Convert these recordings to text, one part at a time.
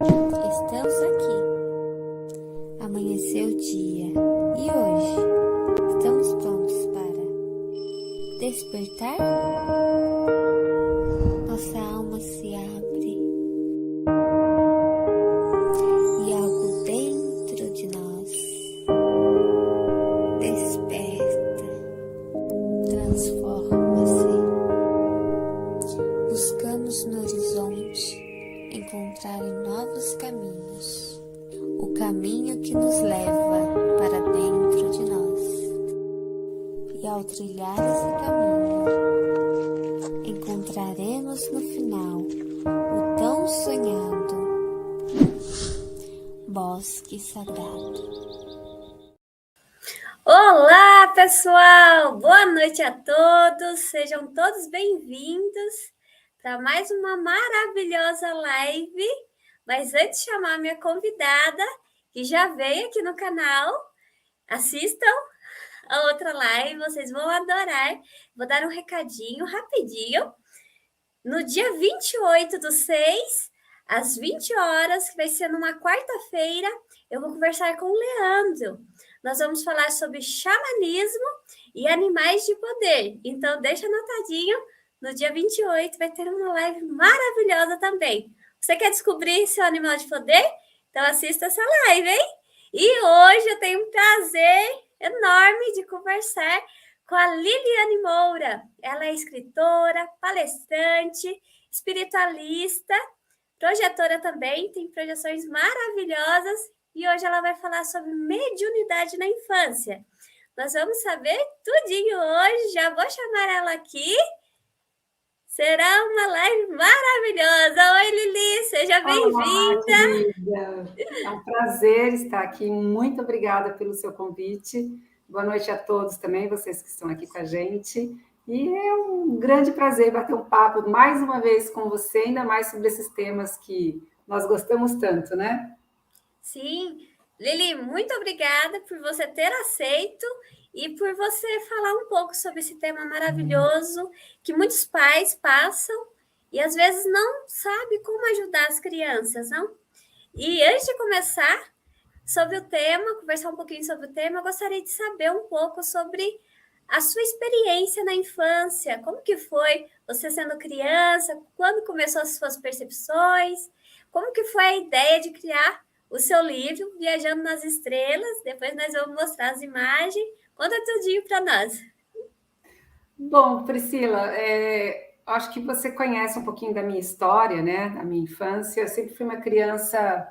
Estamos aqui. Amanheceu o dia. E hoje? Estamos prontos para despertar? Nossa alma se abre e algo dentro de nós desperta, transforma-se. Buscamos no horizonte encontrar novos caminhos, o caminho que nos leva para dentro de nós. E ao trilhar esse caminho, encontraremos no final o tão sonhado bosque sagrado. Olá, pessoal! Boa noite a todos, sejam todos bem-vindos para mais uma maravilhosa live. Mas antes de chamar a minha convidada, que já veio aqui no canal, assistam a outra live, vocês vão adorar. Vou dar um recadinho rapidinho. No dia 28/6, às 20 horas, que vai ser numa quarta-feira, eu vou conversar com o Leandro. Nós vamos falar sobre xamanismo e animais de poder. Então, deixa anotadinho, no dia 28 vai ter uma live maravilhosa também. Você quer descobrir seu animal de poder? Então, assista essa live, hein? E hoje eu tenho um prazer enorme de conversar com a Liliane Moura. Ela é escritora, palestrante, espiritualista, projetora também, tem projeções maravilhosas. E hoje ela vai falar sobre mediunidade na infância. Nós vamos saber tudinho hoje, já vou chamar ela aqui. Será uma live maravilhosa. Oi, Lili, seja bem-vinda. É um prazer estar aqui, muito obrigada pelo seu convite. Boa noite a todos também, vocês que estão aqui com a gente. E é um grande prazer bater um papo mais uma vez com você, ainda mais sobre esses temas que nós gostamos tanto, né? Sim, Lili, muito obrigada por você ter aceito e por você falar um pouco sobre esse tema maravilhoso que muitos pais passam e às vezes não sabem como ajudar as crianças, não? E antes de começar sobre o tema, conversar um pouquinho sobre o tema, eu gostaria de saber um pouco sobre a sua experiência na infância. Como que foi você sendo criança? Quando começou as suas percepções? Como que foi a ideia de criar o seu livro, Viajando nas Estrelas? Depois nós vamos mostrar as imagens. Conta tudinho para nós. Bom, Priscila, acho que você conhece um pouquinho da minha história, né? Da minha infância. Eu sempre fui uma criança,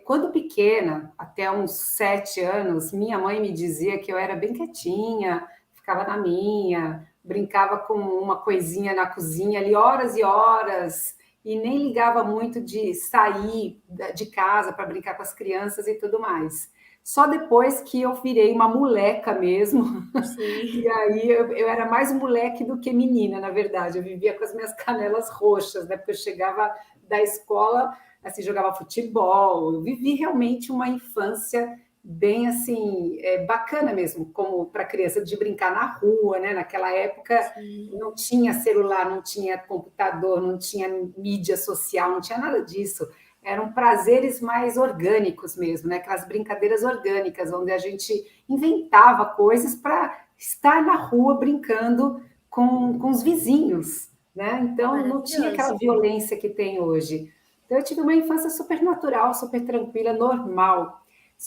quando pequena, até uns 7 anos, minha mãe me dizia que eu era bem quietinha, ficava na minha, brincava com uma coisinha na cozinha ali horas e horas, e nem ligava muito de sair de casa para brincar com as crianças e tudo mais. Só depois que eu virei uma moleca mesmo, Sim. e aí eu era mais moleque do que menina, na verdade. Eu vivia com as minhas canelas roxas, né? Porque eu chegava da escola, assim, jogava futebol. Eu vivi realmente uma infância bem assim, bacana mesmo, como para criança, de brincar na rua, né? Naquela época não tinha celular, não tinha computador, não tinha mídia social, não tinha nada disso. Eram prazeres mais orgânicos mesmo, né? Aquelas brincadeiras orgânicas, onde a gente inventava coisas para estar na rua brincando com os vizinhos, né? Então não tinha aquela violência que tem hoje. Então eu tive uma infância super natural, super tranquila, normal.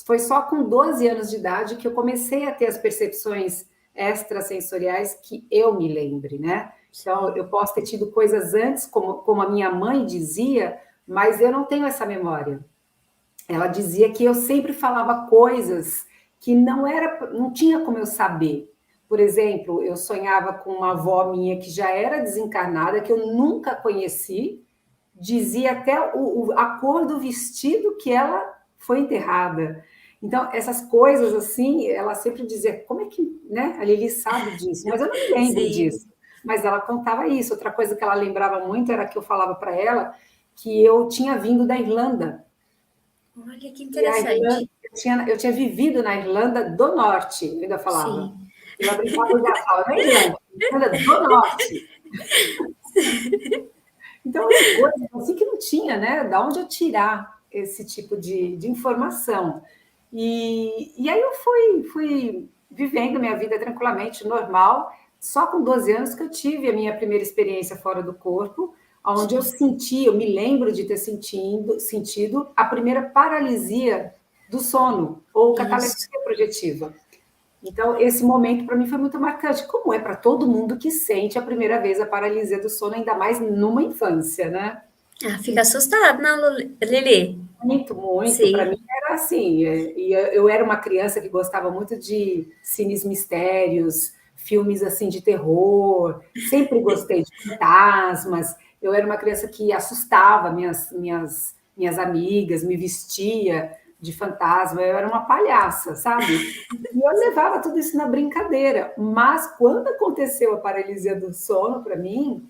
Foi só com 12 anos de idade que eu comecei a ter as percepções extrasensoriais que eu me lembre, né? Então, eu posso ter tido coisas antes, como a minha mãe dizia, mas eu não tenho essa memória. Ela dizia que eu sempre falava coisas que não tinha como eu saber. Por exemplo, eu sonhava com uma avó minha que já era desencarnada, que eu nunca conheci, dizia até a cor do vestido que ela foi enterrada. Então, essas coisas assim, ela sempre dizia, como é que, né? A Lili sabe disso, mas eu não me lembro disso. Mas ela contava isso. Outra coisa que ela lembrava muito era que eu falava para ela que eu tinha vindo da Irlanda. Olha que interessante. Eu tinha vivido na Irlanda do Norte, eu ainda falava. Sim. E ela brincava, já falava, na Irlanda do Norte. Então, as coisas assim que não tinha, né? Da onde eu tirar esse tipo de informação. E aí eu fui vivendo minha vida tranquilamente, normal. Só com 12 anos que eu tive a minha primeira experiência fora do corpo, onde eu senti, eu me lembro de ter sentido a primeira paralisia do sono, ou catalepsia Isso. projetiva. Então, esse momento para mim foi muito marcante, como é para todo mundo que sente a primeira vez a paralisia do sono, ainda mais numa infância, né? Ah, fica assustado, não, Lili? Muito, muito. Para mim Sim. era assim. E eu era uma criança que gostava muito de cines mistérios, filmes assim de terror. Sempre gostei de fantasmas. Eu era uma criança que assustava minhas amigas, me vestia de fantasma. Eu era uma palhaça, sabe? E eu levava tudo isso na brincadeira. Mas quando aconteceu a paralisia do sono para mim,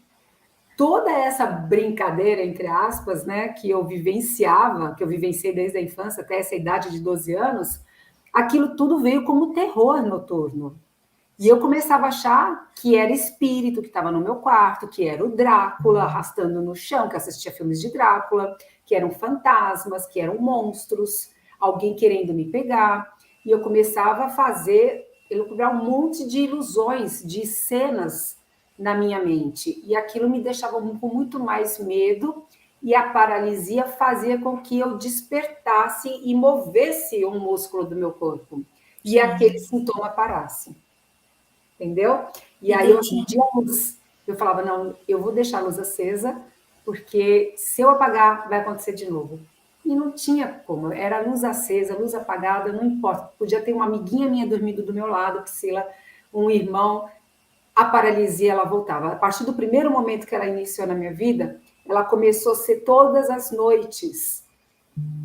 toda essa brincadeira, entre aspas, né, que eu vivenciava, que eu vivenciei desde a infância até essa idade de 12 anos, aquilo tudo veio como terror noturno. E eu começava a achar que era espírito que estava no meu quarto, que era o Drácula arrastando no chão, que assistia filmes de Drácula, que eram fantasmas, que eram monstros, alguém querendo me pegar. E eu começava a fazer, elucubrar um monte de ilusões, de cenas na minha mente. E aquilo me deixava com muito mais medo, e a paralisia fazia com que eu despertasse e movesse um músculo do meu corpo. E aquele Sim. sintoma parasse. Entendeu? E aí eu Entendi. acendia a luz. Eu falava, não, eu vou deixar a luz acesa, porque se eu apagar, vai acontecer de novo. E não tinha como, era luz acesa, luz apagada, não importa. Podia ter uma amiguinha minha dormindo do meu lado, Priscila, um irmão, a paralisia ela voltava. A partir do primeiro momento que ela iniciou na minha vida, ela começou a ser todas as noites.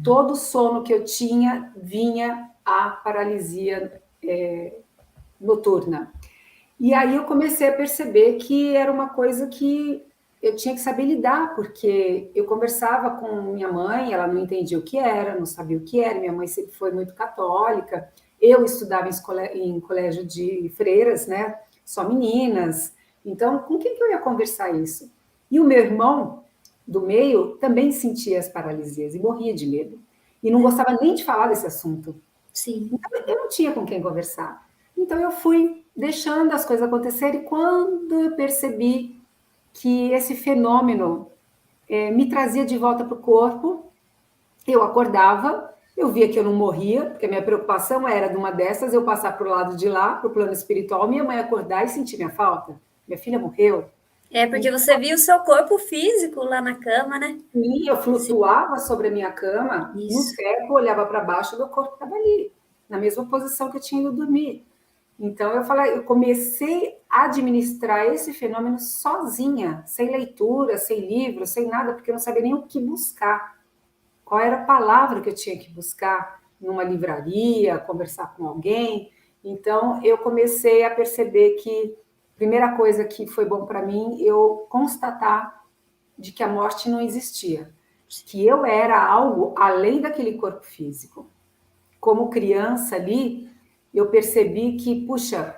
Todo sono que eu tinha vinha a paralisia noturna. E aí eu comecei a perceber que era uma coisa que eu tinha que saber lidar, porque eu conversava com minha mãe, ela não entendia o que era, não sabia o que era, minha mãe sempre foi muito católica, eu estudava em colégio de freiras, né, só meninas, então com quem que eu ia conversar isso? E o meu irmão, do meio, também sentia as paralisias e morria de medo, e não gostava nem de falar desse assunto. Sim. Então, eu não tinha com quem conversar. Então, eu fui deixando as coisas acontecerem. E quando eu percebi que esse fenômeno me trazia de volta para o corpo, eu acordava, eu via que eu não morria, porque a minha preocupação era, de uma dessas, eu passar para o lado de lá, para o plano espiritual, minha mãe acordar e sentir minha falta. Minha filha morreu. É porque você viu o seu corpo físico lá na cama, né? E eu Sim. flutuava sobre a minha cama, no Isso. teto, olhava para baixo, meu corpo estava ali, na mesma posição que eu tinha ido dormir. Então eu comecei a administrar esse fenômeno sozinha, sem leitura, sem livro, sem nada, porque eu não sabia nem o que buscar. Qual era a palavra que eu tinha que buscar numa livraria, conversar com alguém. Então eu comecei a perceber que a primeira coisa que foi bom para mim, eu constatar de que a morte não existia, que eu era algo além daquele corpo físico. Como criança ali, eu percebi que, puxa,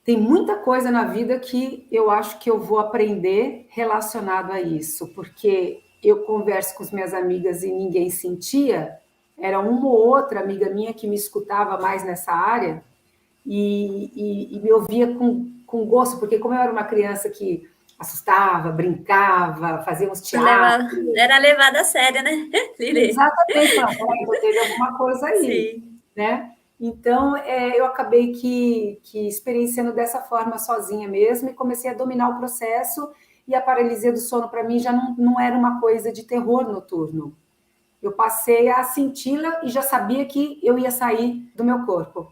tem muita coisa na vida que eu acho que eu vou aprender relacionado a isso, porque eu converso com as minhas amigas e ninguém sentia, era uma ou outra amiga minha que me escutava mais nessa área e me ouvia com gosto, porque como eu era uma criança que assustava, brincava, fazia uns teatros, Era levada a sério, né, Lili? exatamente, falava, então teve alguma coisa aí, Sim. né? Então, eu acabei que experienciando dessa forma sozinha mesmo e comecei a dominar o processo e a paralisia do sono para mim já não era uma coisa de terror noturno. Eu passei a senti-la e já sabia que eu ia sair do meu corpo.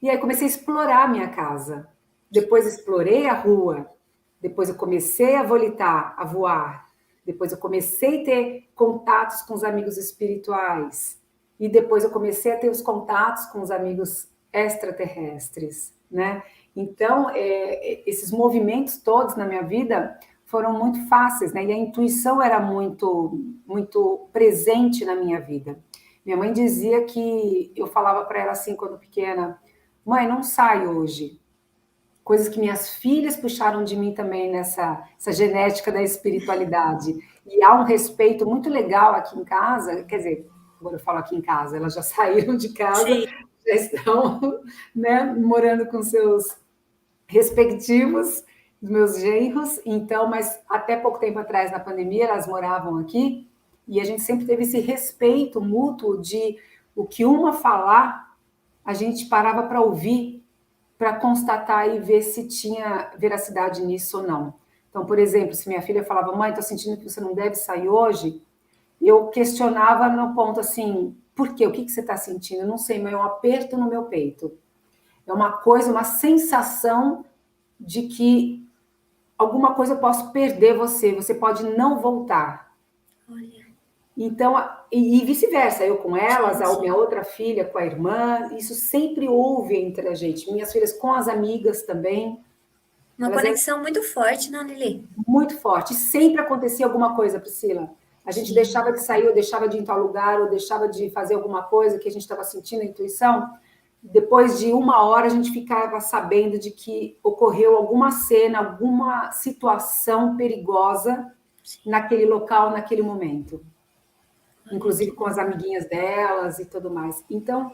E aí comecei a explorar a minha casa. Depois explorei a rua. Depois eu comecei a volitar, a voar. Depois eu comecei a ter contatos com os amigos espirituais. E depois eu comecei a ter os contatos com os amigos extraterrestres, né? Então, esses movimentos todos na minha vida foram muito fáceis, né? E a intuição era muito, muito presente na minha vida. Minha mãe dizia que eu falava para ela assim quando pequena: mãe, não sai hoje. coisas que minhas filhas puxaram de mim também nessa essa genética da espiritualidade. E há um respeito muito legal aqui em casa, quer dizer, agora eu falo aqui em casa, elas já saíram de casa, Sim. já estão, né, morando com seus respectivos, os meus genros, então, mas até pouco tempo atrás, na pandemia, elas moravam aqui, e a gente sempre teve esse respeito mútuo de o que uma falar, a gente parava para ouvir, para constatar e ver se tinha veracidade nisso ou não. Então, por exemplo, se minha filha falava, mãe, estou sentindo que você não deve sair hoje, eu questionava no ponto assim, por quê? O que você está sentindo? Eu não sei, mas é um aperto no meu peito. É uma coisa, uma sensação de que alguma coisa eu posso perder você, você pode não voltar. Olha, Então, e vice-versa, eu com elas, sim, a minha sim. outra filha com a irmã, isso sempre houve entre a gente. Minhas filhas com as amigas também, Uma elas eram conexão muito forte, não, Lili? muito fortes. Sempre acontecia alguma coisa, Priscila. A gente Sim. deixava de sair, ou deixava de ir em tal lugar, ou deixava de fazer alguma coisa que a gente estava sentindo a intuição. Depois de uma hora, a gente ficava sabendo de que ocorreu alguma cena, alguma situação perigosa naquele local, naquele momento. Olha Inclusive que com as bom. amiguinhas delas e tudo mais. Então,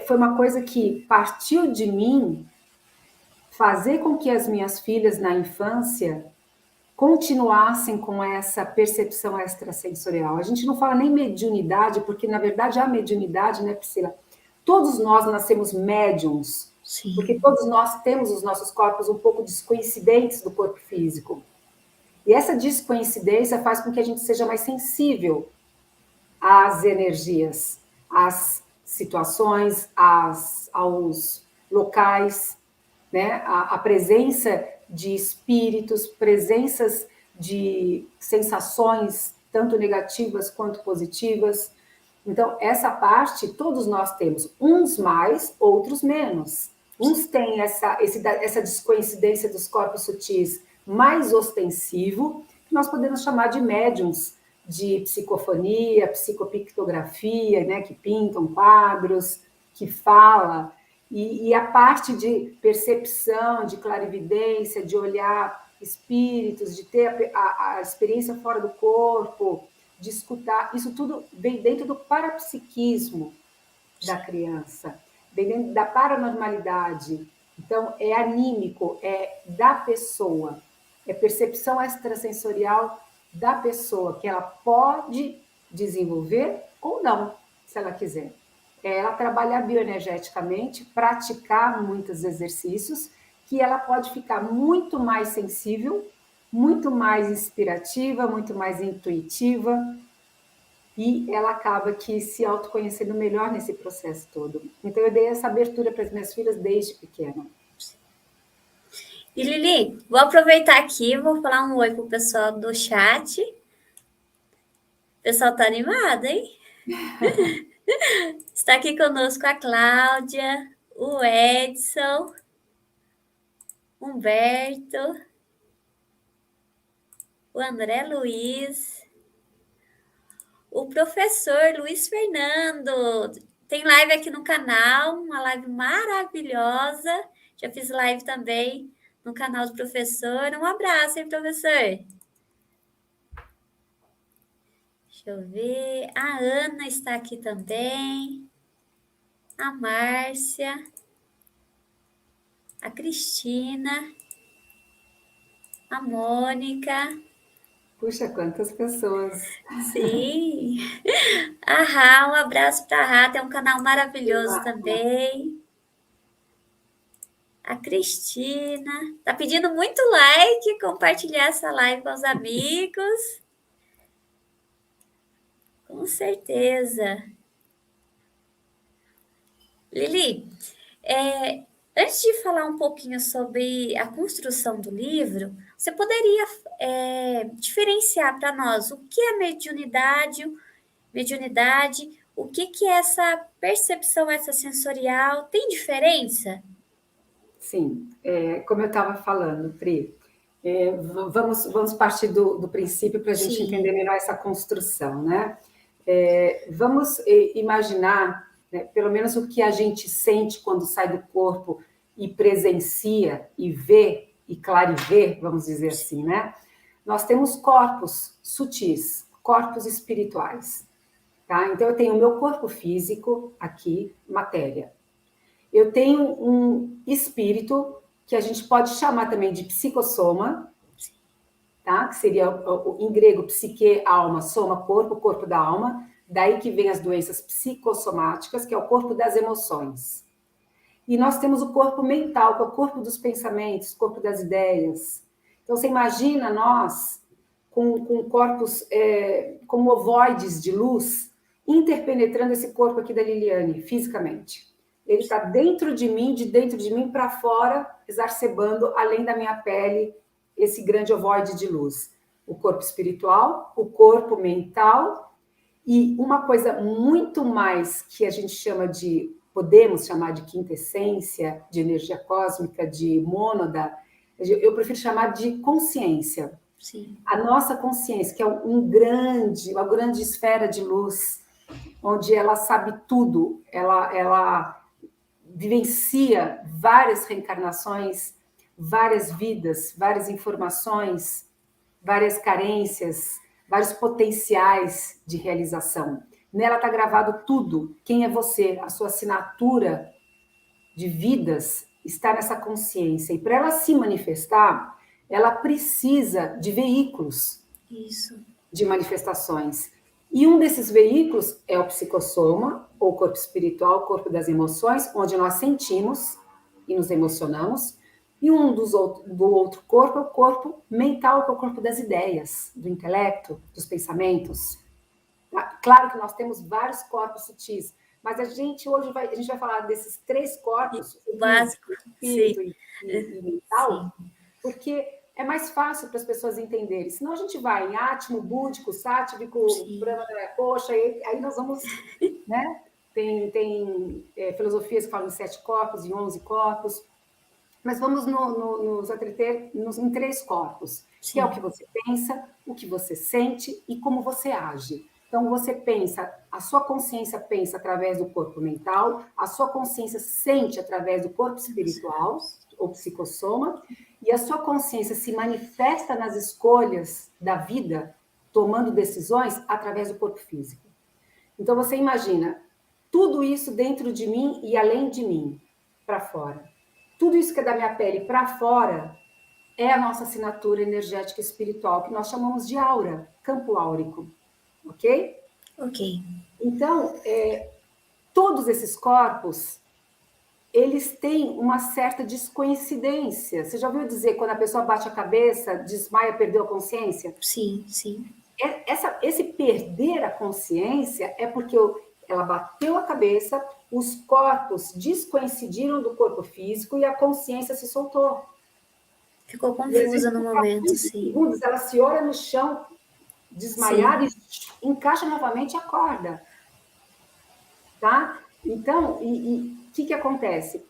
foi uma coisa que partiu de mim fazer com que as minhas filhas na infância continuassem com essa percepção extrasensorial. A gente não fala nem mediunidade, porque na verdade a mediunidade, né, Priscila? Todos nós nascemos médiums, porque Sim. todos nós temos os nossos corpos um pouco descoincidentes do corpo físico. E essa descoincidência faz com que a gente seja mais sensível às energias, às situações, aos locais, né? A presença de espíritos, presenças de sensações, tanto negativas quanto positivas. Então, essa parte todos nós temos, uns mais, outros menos. Uns têm essa descoincidência dos corpos sutis mais ostensivo, que nós podemos chamar de médiums de psicofonia, psicopictografia, né, que pintam quadros, que fala, e a parte de percepção, de clarividência, de olhar espíritos, de ter a experiência fora do corpo, de escutar, isso tudo vem dentro do parapsiquismo da criança, vem dentro da paranormalidade. Então, é anímico, é da pessoa, é percepção extrasensorial da pessoa, que ela pode desenvolver ou não, se ela quiser. É ela trabalhar bioenergeticamente, praticar muitos exercícios, que ela pode ficar muito mais sensível, muito mais inspirativa, muito mais intuitiva, e ela acaba que se autoconhecendo melhor nesse processo todo. Então, eu dei essa abertura para as minhas filhas desde pequena. E Lili, vou aproveitar aqui, vou falar um oi pro pessoal do chat. O pessoal tá animado, hein? Está aqui conosco a Cláudia, o Edson, Humberto, o André Luiz, o professor Luiz Fernando. Tem live aqui no canal, uma live maravilhosa. Já fiz live também no canal do professor. Um abraço, hein, professor? Deixa eu ver. A Ana está aqui também. A Márcia. A Cristina. A Mônica. Puxa, quantas pessoas! Sim. A Rá, um abraço para a Rá. Tem um canal maravilhoso também. A Cristina. Tá pedindo muito like, compartilhar essa live com os amigos. Com certeza. Lili, antes de falar um pouquinho sobre a construção do livro, você poderia diferenciar para nós o que é mediunidade, o que é essa percepção extrasensorial? Tem diferença? Sim, como eu estava falando, Pri, vamos partir do princípio para a gente entender Sim, melhor essa construção, né? Vamos imaginar, né, pelo menos o que a gente sente quando sai do corpo e presencia e vê e clarivê, vamos dizer assim, né? Nós temos corpos sutis, corpos espirituais, tá? Então eu tenho o meu corpo físico aqui, matéria. Eu tenho um espírito que a gente pode chamar também de psicossoma, tá? Que seria em grego psique, alma, soma, corpo, corpo da alma. Daí que vem as doenças psicossomáticas, que é o corpo das emoções. E nós temos o corpo mental, que é o corpo dos pensamentos, corpo das ideias. Então, você imagina nós com corpos como ovoides de luz, interpenetrando esse corpo aqui da Liliane, fisicamente. Ele está dentro de mim, de dentro de mim para fora, exacerbando, além da minha pele, esse grande ovoide de luz. O corpo espiritual, o corpo mental, e uma coisa muito mais que a gente podemos chamar de quinta essência, de energia cósmica, de mônada, eu prefiro chamar de consciência. Sim. A nossa consciência, que é uma grande esfera de luz, onde ela sabe tudo, ela vivencia várias reencarnações, várias vidas, várias informações, várias carências, vários potenciais de realização. Nela está gravado tudo. Quem é você? A sua assinatura de vidas está nessa consciência. E para ela se manifestar, ela precisa de veículos de manifestações. E um desses veículos é o psicossoma, ou corpo espiritual, o corpo das emoções, onde nós sentimos e nos emocionamos. E do outro corpo é o corpo mental, que é o corpo das ideias, do intelecto, dos pensamentos. Claro que nós temos vários corpos sutis, mas a gente vai falar desses 3 corpos, o básico, espírito e mental, sim, porque é mais fácil para as pessoas entenderem. Senão a gente vai em átimo, búdico, sátivico, brahma, coxa, aí nós vamos, né? Tem filosofias que falam em 7 corpos, em 11 corpos, mas vamos nos entreter em 3 corpos, que é o que você pensa, o que você sente e como você age. Então, você pensa, a sua consciência pensa através do corpo mental, a sua consciência sente através do corpo espiritual, ou psicossoma, e a sua consciência se manifesta nas escolhas da vida, tomando decisões através do corpo físico. Então, você imagina tudo isso dentro de mim e além de mim, para fora. Tudo isso que é da minha pele para fora é a nossa assinatura energética espiritual, que nós chamamos de aura, campo áurico. Ok? Ok. Então, todos esses corpos, eles têm uma certa descoincidência. Você já ouviu dizer quando a pessoa bate a cabeça, desmaia, perdeu a consciência? Sim, sim. Esse perder a consciência é porque ela bateu a cabeça, os corpos descoincidiram do corpo físico e a consciência se soltou. Ficou confusa no momento, sim. Segundos, ela se olha no chão, desmaiada, e encaixa novamente e acorda. Tá? Então, o que acontece?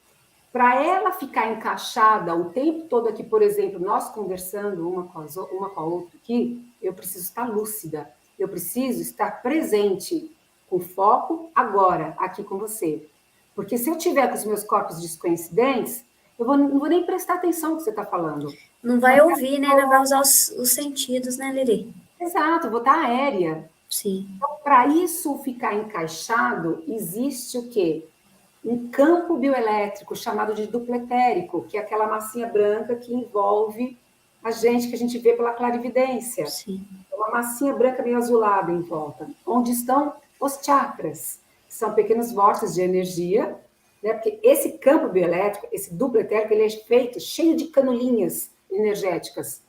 Para ela ficar encaixada o tempo todo aqui, por exemplo, nós conversando uma com a outra aqui, eu preciso estar lúcida, eu preciso estar presente, com foco agora, aqui com você. Porque se eu tiver com os meus corpos descoincidentes, eu não vou nem prestar atenção no que você está falando. Não vai ouvir, né? Não vai usar os sentidos, né, Lili? Exato, vou estar aérea. Sim. Então, para isso ficar encaixado, existe o quê? Um campo bioelétrico chamado de dupletérico, que é aquela massinha branca que envolve a gente vê pela clarividência. Sim. É uma massinha branca meio azulada em volta, onde estão os chakras, que são pequenos vórtices de energia, né? Porque esse campo bioelétrico, esse dupletérico, ele é feito cheio de canulinhas energéticas.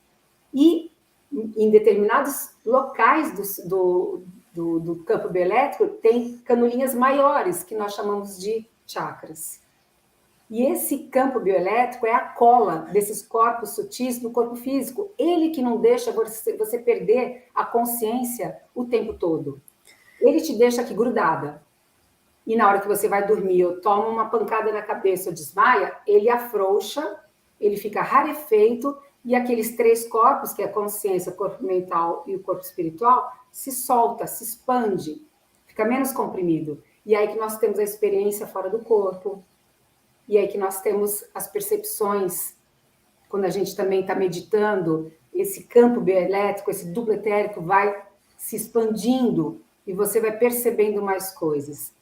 E em determinados locais do campo bioelétrico tem canulinhas maiores, que nós chamamos de chakras. E esse campo bioelétrico é a cola desses corpos sutis no corpo físico. Ele que não deixa você perder a consciência o tempo todo. Ele te deixa aqui grudada. E na hora que você vai dormir ou toma uma pancada na cabeça ou desmaia, ele afrouxa, ele fica rarefeito, e aqueles 3 corpos, que é a consciência, o corpo mental e o corpo espiritual, se solta, se expande, fica menos comprimido. E aí que nós temos a experiência fora do corpo, e aí que nós temos as percepções, quando a gente também está meditando, esse campo bioelétrico, esse duplo etérico vai se expandindo e você vai percebendo mais coisas.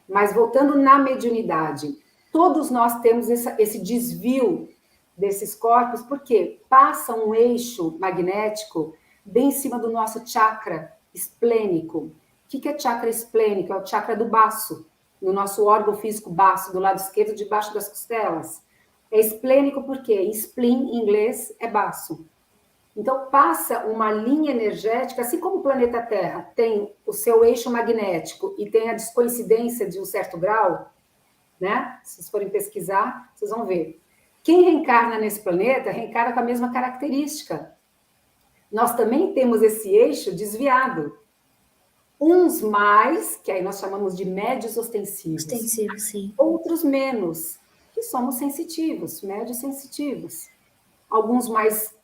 Mas voltando na mediunidade, todos nós temos esse desvio desses corpos, porque passa um eixo magnético bem em cima do nosso chakra esplênico. O que é chakra esplênico? É o chakra do baço, no nosso órgão físico baço, do lado esquerdo, debaixo das costelas. É esplênico porque spleen, em inglês, é baço. Então, passa uma linha energética, assim como o planeta Terra tem o seu eixo magnético e tem a descoincidência de um certo grau, né? Se vocês forem pesquisar, vocês vão ver. Quem reencarna nesse planeta, reencarna com a mesma característica. Nós também temos esse eixo desviado. Uns mais, que aí nós chamamos de médios ostensivos. Ostensivo, sim. Outros menos, que somos sensitivos, médios sensitivos. Alguns mais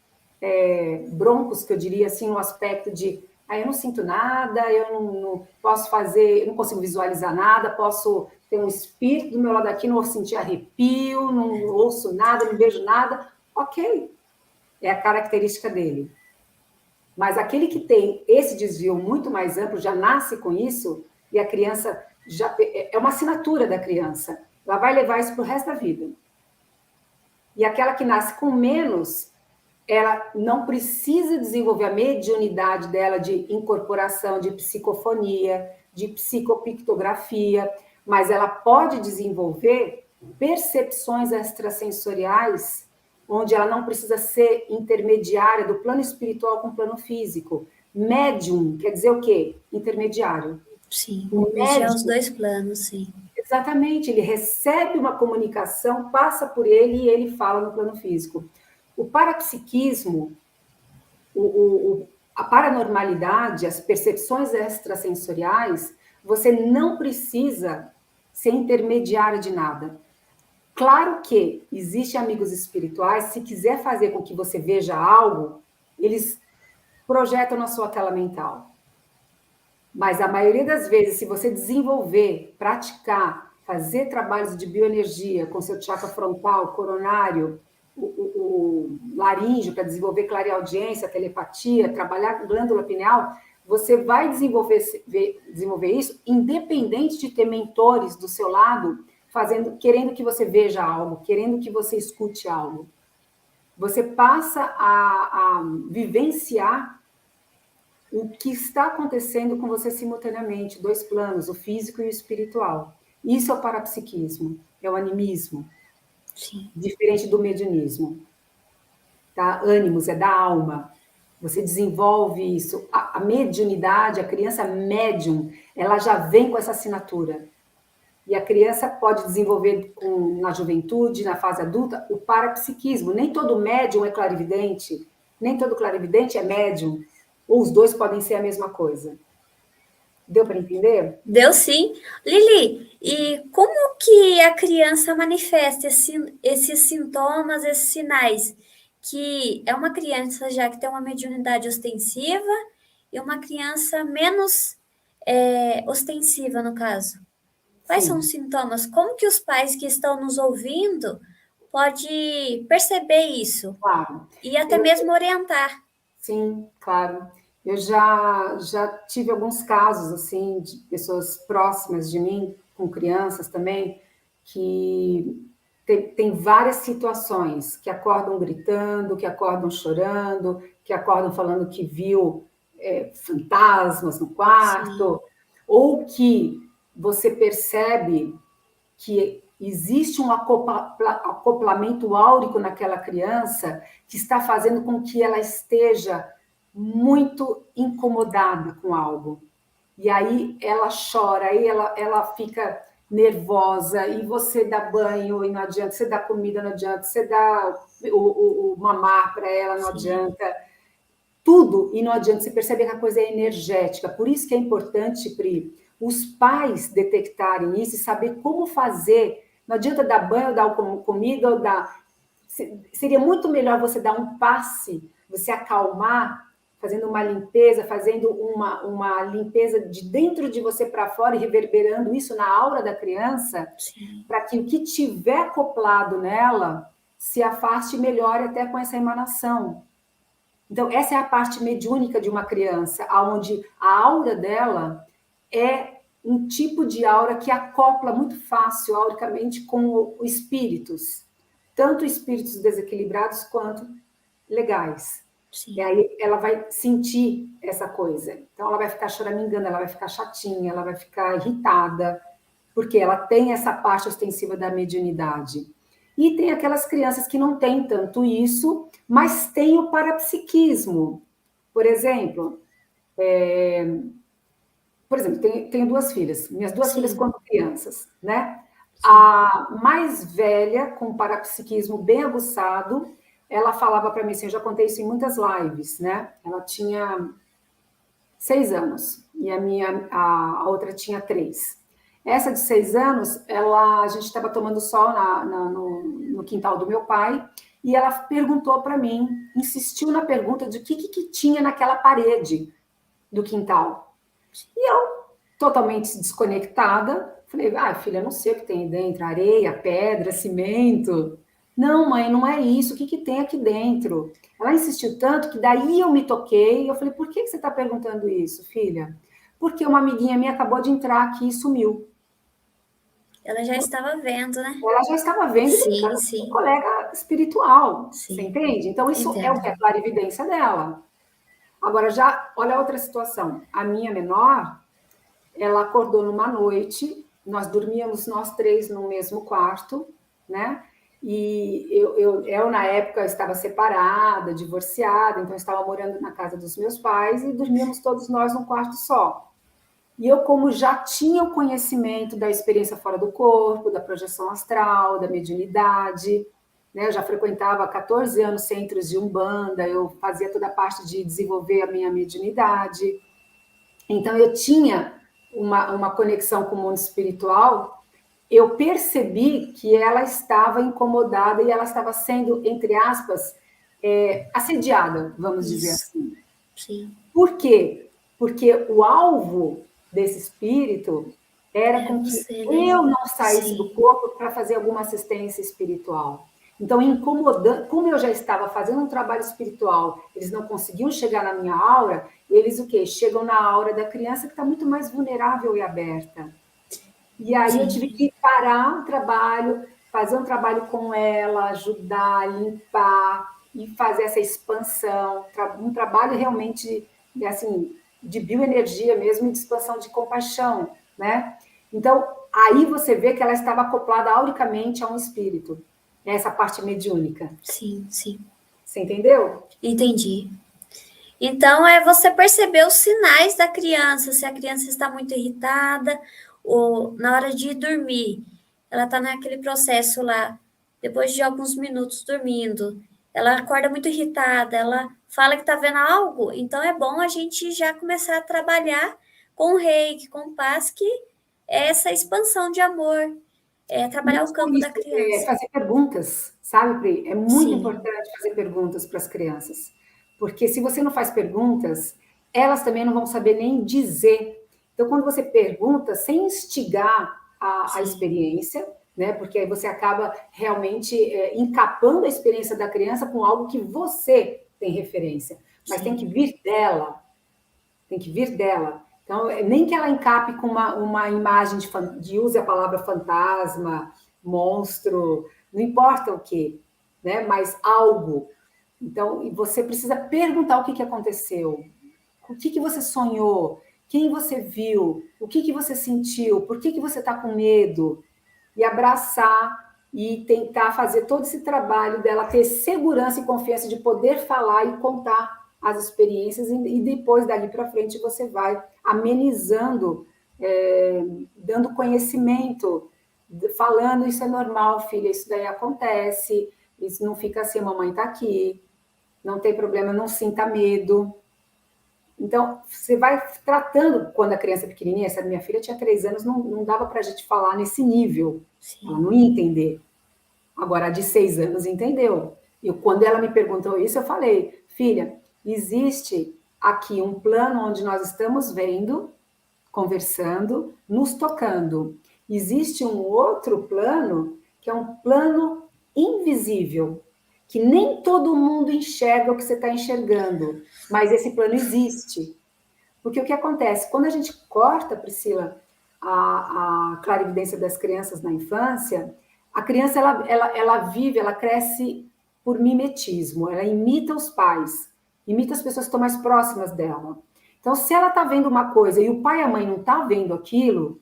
broncos, que eu diria assim, no aspecto de eu não sinto nada, eu não posso fazer, eu não consigo visualizar nada, posso ter um espírito do meu lado aqui, não vou sentir arrepio, não ouço nada, não vejo nada. Ok, é a característica dele. Mas aquele que tem esse desvio muito mais amplo, já nasce com isso, e a criança já é uma assinatura da criança. Ela vai levar isso para o resto da vida. E aquela que nasce com menos, ela não precisa desenvolver a mediunidade dela de incorporação, de psicofonia, de psicopictografia, mas ela pode desenvolver percepções extrasensoriais, onde ela não precisa ser intermediária do plano espiritual com o plano físico. Médium quer dizer o quê? Intermediário. Sim, O mediar os médium, dois planos, sim. exatamente, ele recebe uma comunicação, passa por ele e ele fala no plano físico. O parapsiquismo, a paranormalidade, as percepções extrasensoriais, você não precisa ser intermediário de nada. Claro que existem amigos espirituais, se quiser fazer com que você veja algo, eles projetam na sua tela mental. Mas a maioria das vezes, se você desenvolver, praticar, fazer trabalhos de bioenergia com seu chakra frontal, coronário, o laríngeo, para desenvolver clareaudiência, telepatia, trabalhar com glândula pineal, você vai desenvolver isso independente de ter mentores do seu lado, querendo que você veja algo, querendo que você escute algo. Você passa a vivenciar o que está acontecendo com você simultaneamente, dois planos, o físico e o espiritual. Isso é o parapsiquismo, é o animismo. Sim. Diferente do mediunismo. Tá? Ânimos é da alma. Você desenvolve isso. A mediunidade, a criança médium, ela já vem com essa assinatura. E a criança pode desenvolver na juventude, na fase adulta, o parapsiquismo. Nem todo médium é clarividente, nem todo clarividente é médium. Ou os dois podem ser a mesma coisa. Deu para entender? Deu sim. Lili, e como que a criança manifesta esses sintomas, esses sinais? Que é uma criança já que tem uma mediunidade ostensiva e uma criança menos ostensiva, no caso. Quais Sim. são os sintomas? Como que os pais que estão nos ouvindo podem perceber isso? Claro. E até mesmo orientar. Sim, claro. Eu já tive alguns casos, assim, de pessoas próximas de mim, com crianças também, que tem várias situações, que acordam gritando, que acordam chorando, que acordam falando que viu fantasmas no quarto, ou que você percebe que existe um acoplamento áurico naquela criança que está fazendo com que ela esteja muito incomodada com algo. E aí ela chora, aí ela fica nervosa, e você dá banho e não adianta, você dá comida, não adianta, você dá o mamar para ela, não adianta. Tudo, e não adianta, você percebe que a coisa é energética. Por isso que é importante, Pri, os pais detectarem isso e saber como fazer. Não adianta dar banho, dar comida, ou dar... Seria muito melhor você dar um passe, você acalmar, fazendo uma limpeza, fazendo uma limpeza de dentro de você para fora e reverberando isso na aura da criança, para que o que tiver acoplado nela se afaste e melhore até com essa emanação. Então, essa é a parte mediúnica de uma criança, onde a aura dela é um tipo de aura que acopla muito fácil, auricamente, com espíritos, tanto espíritos desequilibrados quanto legais. Sim. E aí ela vai sentir essa coisa. Então, ela vai ficar choramingando, ela vai ficar chatinha, ela vai ficar irritada, porque ela tem essa parte ostensiva da mediunidade. E tem aquelas crianças que não têm tanto isso, mas têm o parapsiquismo. Por exemplo, tenho duas filhas, minhas duas filhas quando crianças, né? A mais velha, com parapsiquismo bem aguçado, ela falava para mim assim, eu já contei isso em muitas lives, né? Ela tinha 6 anos e a outra tinha 3. Essa de 6 anos, a gente estava tomando sol no quintal do meu pai e ela perguntou para mim, insistiu na pergunta de o que tinha naquela parede do quintal. E eu, totalmente desconectada, falei, filha, não sei o que tem dentro, areia, pedra, cimento. Não, mãe, não é isso, o que tem aqui dentro? Ela insistiu tanto que daí eu me toquei, eu falei, por que você está perguntando isso, filha? Porque uma amiguinha minha acabou de entrar aqui e sumiu. Ela já estava vendo, né? Ela já estava vendo um colega espiritual, você entende? Então, isso é o que é a clarividência dela. Agora, olha a outra situação. A minha menor, ela acordou numa noite, nós dormíamos nós 3 no mesmo quarto, né? E eu na época, estava separada, divorciada, então eu estava morando na casa dos meus pais e dormíamos todos nós num quarto só. E eu, como já tinha o conhecimento da experiência fora do corpo, da projeção astral, da mediunidade, né? Eu já frequentava há 14 anos centros de Umbanda, eu fazia toda a parte de desenvolver a minha mediunidade. Então, eu tinha uma conexão com o mundo espiritual. Eu percebi que ela estava incomodada e ela estava sendo, entre aspas, assediada, vamos dizer assim. Sim. Por quê? Porque o alvo desse espírito era com que eu não saísse do corpo para fazer alguma assistência espiritual. Então, incomodando, como eu já estava fazendo um trabalho espiritual, eles não conseguiam chegar na minha aura, eles o quê? Chegam na aura da criança que está muito mais vulnerável e aberta. E aí eu tive que parar o trabalho, fazer um trabalho com ela, ajudar, limpar e fazer essa expansão, um trabalho realmente assim, de bioenergia mesmo, de expansão de compaixão, né? Então, aí você vê que ela estava acoplada auricamente a um espírito, essa parte mediúnica. Sim. Você entendeu? Entendi. Então, você perceber os sinais da criança, se a criança está muito irritada, ou na hora de dormir, ela está naquele processo lá, depois de alguns minutos dormindo, ela acorda muito irritada, ela fala que está vendo algo, então é bom a gente já começar a trabalhar com o reiki, com o paz, que é essa expansão de amor, trabalhar o campo da criança. Fazer perguntas, sabe, Pri? É muito importante fazer perguntas para as crianças. Porque se você não faz perguntas, elas também não vão saber nem dizer. Então, quando você pergunta, sem instigar a experiência, né? Porque aí você acaba realmente encapando a experiência da criança com algo que você tem referência. Mas tem que vir dela. Tem que vir dela. Então, nem que ela encape com uma imagem de use a palavra fantasma, monstro, não importa o quê, né? Mas algo. Então, você precisa perguntar o que aconteceu, o que você sonhou, quem você viu, o que você sentiu, por que você está com medo, e abraçar e tentar fazer todo esse trabalho dela ter segurança e confiança de poder falar e contar as experiências, e depois, dali para frente, você vai amenizando, dando conhecimento, falando, isso é normal, filha, isso daí acontece, isso não fica assim, a mamãe está aqui, não tem problema, não sinta medo. Então, você vai tratando, quando a criança é pequenininha, essa minha filha tinha 3 anos, não dava para a gente falar nesse nível, ela não ia entender. Agora, a de 6 anos entendeu. E quando ela me perguntou isso, eu falei, filha, existe aqui um plano onde nós estamos vendo, conversando, nos tocando. Existe um outro plano, que é um plano invisível, que nem todo mundo enxerga o que você está enxergando, mas esse plano existe. Porque o que acontece? Quando a gente corta, Priscila, a clarividência das crianças na infância, a criança ela vive, ela cresce por mimetismo, ela imita os pais, imita as pessoas que estão mais próximas dela. Então, se ela está vendo uma coisa e o pai e a mãe não estão tá vendo aquilo,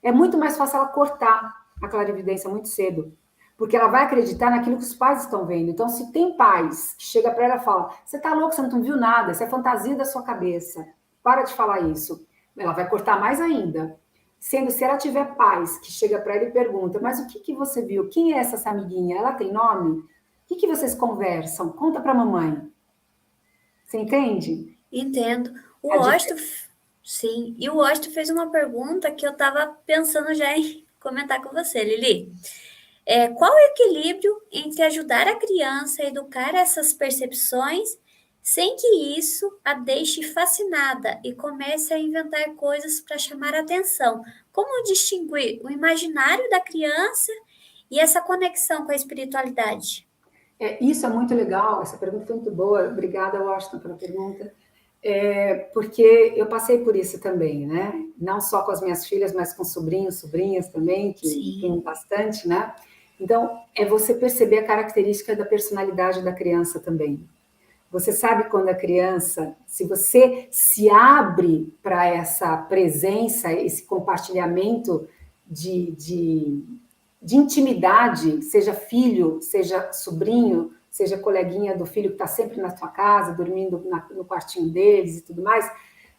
é muito mais fácil ela cortar a clarividência muito cedo, porque ela vai acreditar naquilo que os pais estão vendo. Então, se tem pais que chega para ela e fala: você está louco, você não viu nada, isso é fantasia da sua cabeça, para de falar isso. Ela vai cortar mais ainda. Sendo, se ela tiver pais que chega para ela e pergunta: mas o que você viu? Quem é essa amiguinha? Ela tem nome? O que vocês conversam? Conta para a mamãe. Você entende? Entendo. O A Washington, sim, e o Washington fez uma pergunta que eu estava pensando já em comentar com você, Lili. Qual o equilíbrio entre ajudar a criança a educar essas percepções sem que isso a deixe fascinada e comece a inventar coisas para chamar a atenção? Como distinguir o imaginário da criança e essa conexão com a espiritualidade? Isso é muito legal, essa pergunta foi muito boa. Obrigada, Washington, pela pergunta. Porque eu passei por isso também, né? Não só com as minhas filhas, mas com sobrinhos, sobrinhas também, que tem bastante, né? Então, é você perceber a característica da personalidade da criança também. Você sabe quando a criança, se você se abre para essa presença, esse compartilhamento de intimidade, seja filho, seja sobrinho, seja coleguinha do filho que está sempre na sua casa, dormindo no quartinho deles e tudo mais,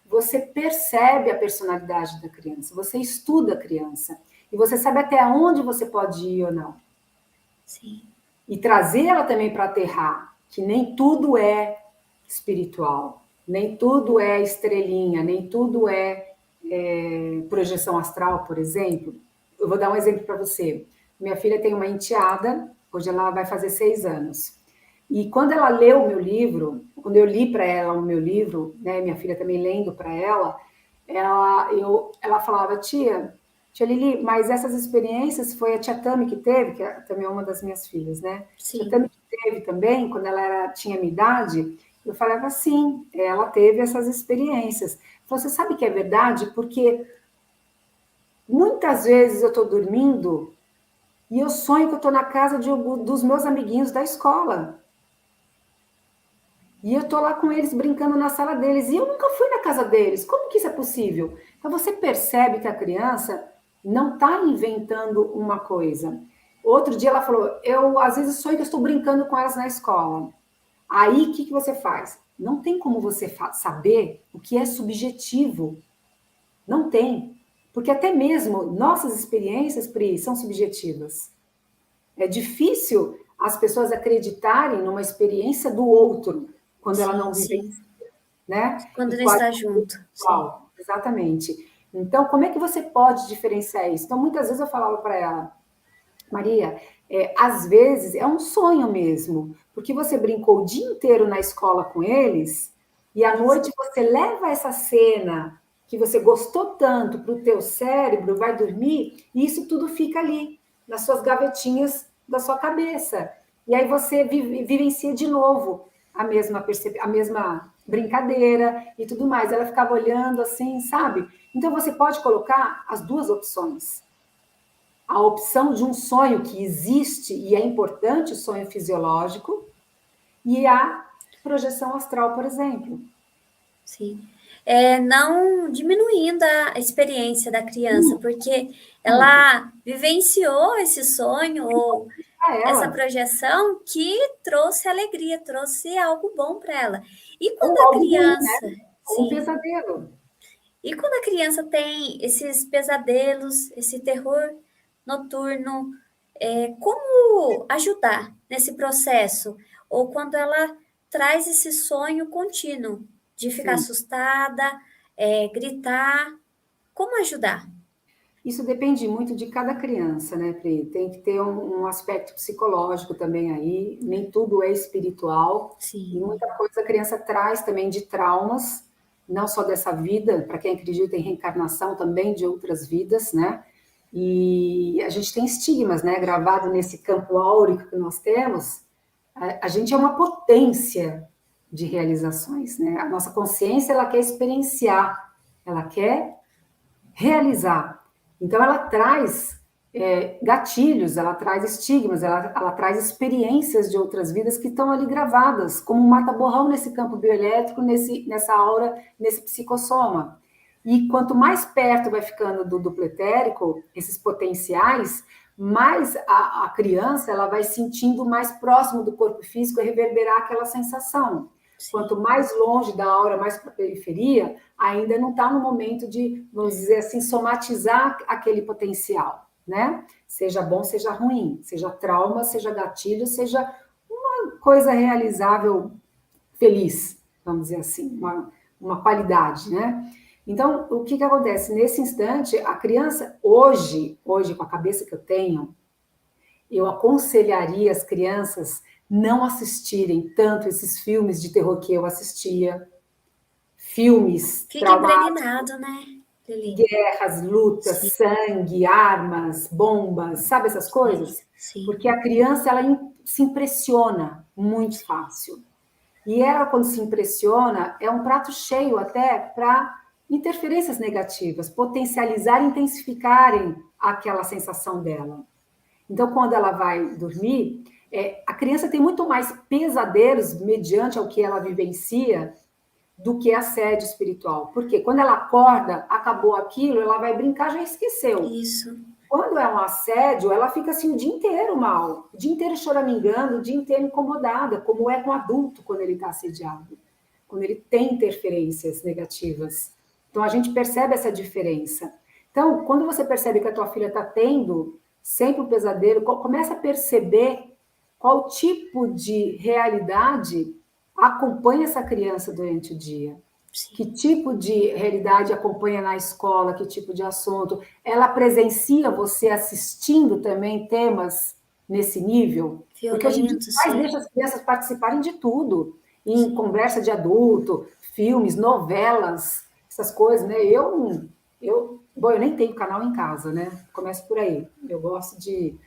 você percebe a personalidade da criança, você estuda a criança, e você sabe até onde você pode ir ou não. Sim. E trazer ela também para aterrar, que nem tudo é espiritual, nem tudo é estrelinha, nem tudo é projeção astral, por exemplo. Eu vou dar um exemplo para você. Minha filha tem uma enteada, hoje ela vai fazer 6 anos. E quando ela leu o meu livro, quando eu li para ela o meu livro, né, minha filha também lendo para ela, ela falava: tia Lili, mas essas experiências foi a tia Tami que teve, que também é uma das minhas filhas, né? Sim. Tia Tami que teve também, quando ela tinha minha idade, eu falava: sim, ela teve essas experiências. Você sabe que é verdade? Porque muitas vezes eu estou dormindo e eu sonho que eu estou na casa dos meus amiguinhos da escola. E eu estou lá com eles brincando na sala deles. E eu nunca fui na casa deles. Como que isso é possível? Então você percebe que a criança não está inventando uma coisa. Outro dia ela falou: eu às vezes sonho que eu estou brincando com elas na escola. Aí o que você faz? Não tem como você saber o que é subjetivo. Não tem. Porque até mesmo nossas experiências, Pri, são subjetivas. É difícil as pessoas acreditarem numa experiência do outro quando ela não vive, né? Quando não está junto. Igual, exatamente. Então, como é que você pode diferenciar isso? Então, muitas vezes eu falava para ela: Maria, às vezes é um sonho mesmo, porque você brincou o dia inteiro na escola com eles e à noite você leva essa cena que você gostou tanto para o teu cérebro, vai dormir, e isso tudo fica ali, nas suas gavetinhas da sua cabeça. E aí você vivencia de novo a mesma brincadeira e tudo mais. Ela ficava olhando assim, sabe? Então você pode colocar as duas opções. A opção de um sonho que existe e é importante, o sonho fisiológico, e a projeção astral, por exemplo. Sim. Não diminuindo a experiência da criança, porque ela vivenciou esse sonho ou essa projeção que trouxe alegria, trouxe algo bom para ela. E quando Ou a algo ruim, criança, né? Ou um pesadelo. E quando a criança tem esses pesadelos, esse terror noturno, como ajudar nesse processo? Ou quando ela traz esse sonho contínuo de ficar Sim. assustada, gritar, como ajudar? Isso depende muito de cada criança, né, Pri? Tem que ter um aspecto psicológico também aí, nem tudo é espiritual, e Sim, muita coisa a criança traz também de traumas, não só dessa vida, para quem acredita em reencarnação também de outras vidas, né? E a gente tem estigmas, né, gravado nesse campo áurico que nós temos. A gente é uma potência de realizações, né? A nossa consciência, ela quer experienciar, ela quer realizar. Então, ela traz gatilhos, ela traz estigmas, ela traz experiências de outras vidas que estão ali gravadas, como um mata-borrão nesse campo bioelétrico, nessa aura, nesse psicossoma. E quanto mais perto vai ficando do duplo etérico, esses potenciais, mais a criança ela vai sentindo mais próximo do corpo físico e reverberar aquela sensação. Quanto mais longe da aura, mais para a periferia, ainda não está no momento de, vamos dizer assim, somatizar aquele potencial, né? Seja bom, seja ruim, seja trauma, seja gatilho, seja uma coisa realizável feliz, vamos dizer assim, uma qualidade, né? Então, o que acontece? Nesse instante, a criança, hoje, com a cabeça que eu tenho, eu aconselharia as crianças não assistirem tanto esses filmes de terror que eu assistia, filmes fica traumáticos, impregnado, né, Lili? guerras, lutas, Sim, sangue, armas, bombas, sabe essas coisas? sim, Porque a criança ela se impressiona muito fácil. E ela, quando se impressiona, é um prato cheio até para interferências negativas, potencializar e intensificarem aquela sensação dela. Então, quando ela vai dormir, a criança tem muito mais pesadelos mediante ao que ela vivencia do que assédio espiritual. Porque quando ela acorda, acabou aquilo, ela vai brincar, já esqueceu. isso, Quando é um assédio, ela fica assim o dia inteiro mal, o dia inteiro choramingando, o dia inteiro incomodada, como é com o adulto quando ele está assediado, quando ele tem interferências negativas. Então a gente percebe essa diferença. Então, quando você percebe que a tua filha está tendo sempre um pesadelo, começa a perceber qual tipo de realidade acompanha essa criança durante o dia. Que sim. tipo de realidade acompanha na escola, que tipo de assunto? Ela presencia você assistindo também temas nesse nível? Porque hoje em dia Violento, os pais sim, deixam as crianças participarem de tudo, em sim. conversa de adulto, filmes, novelas, essas coisas, né? Bom, eu nem tenho canal em casa, né? Começo por aí. Eu gosto de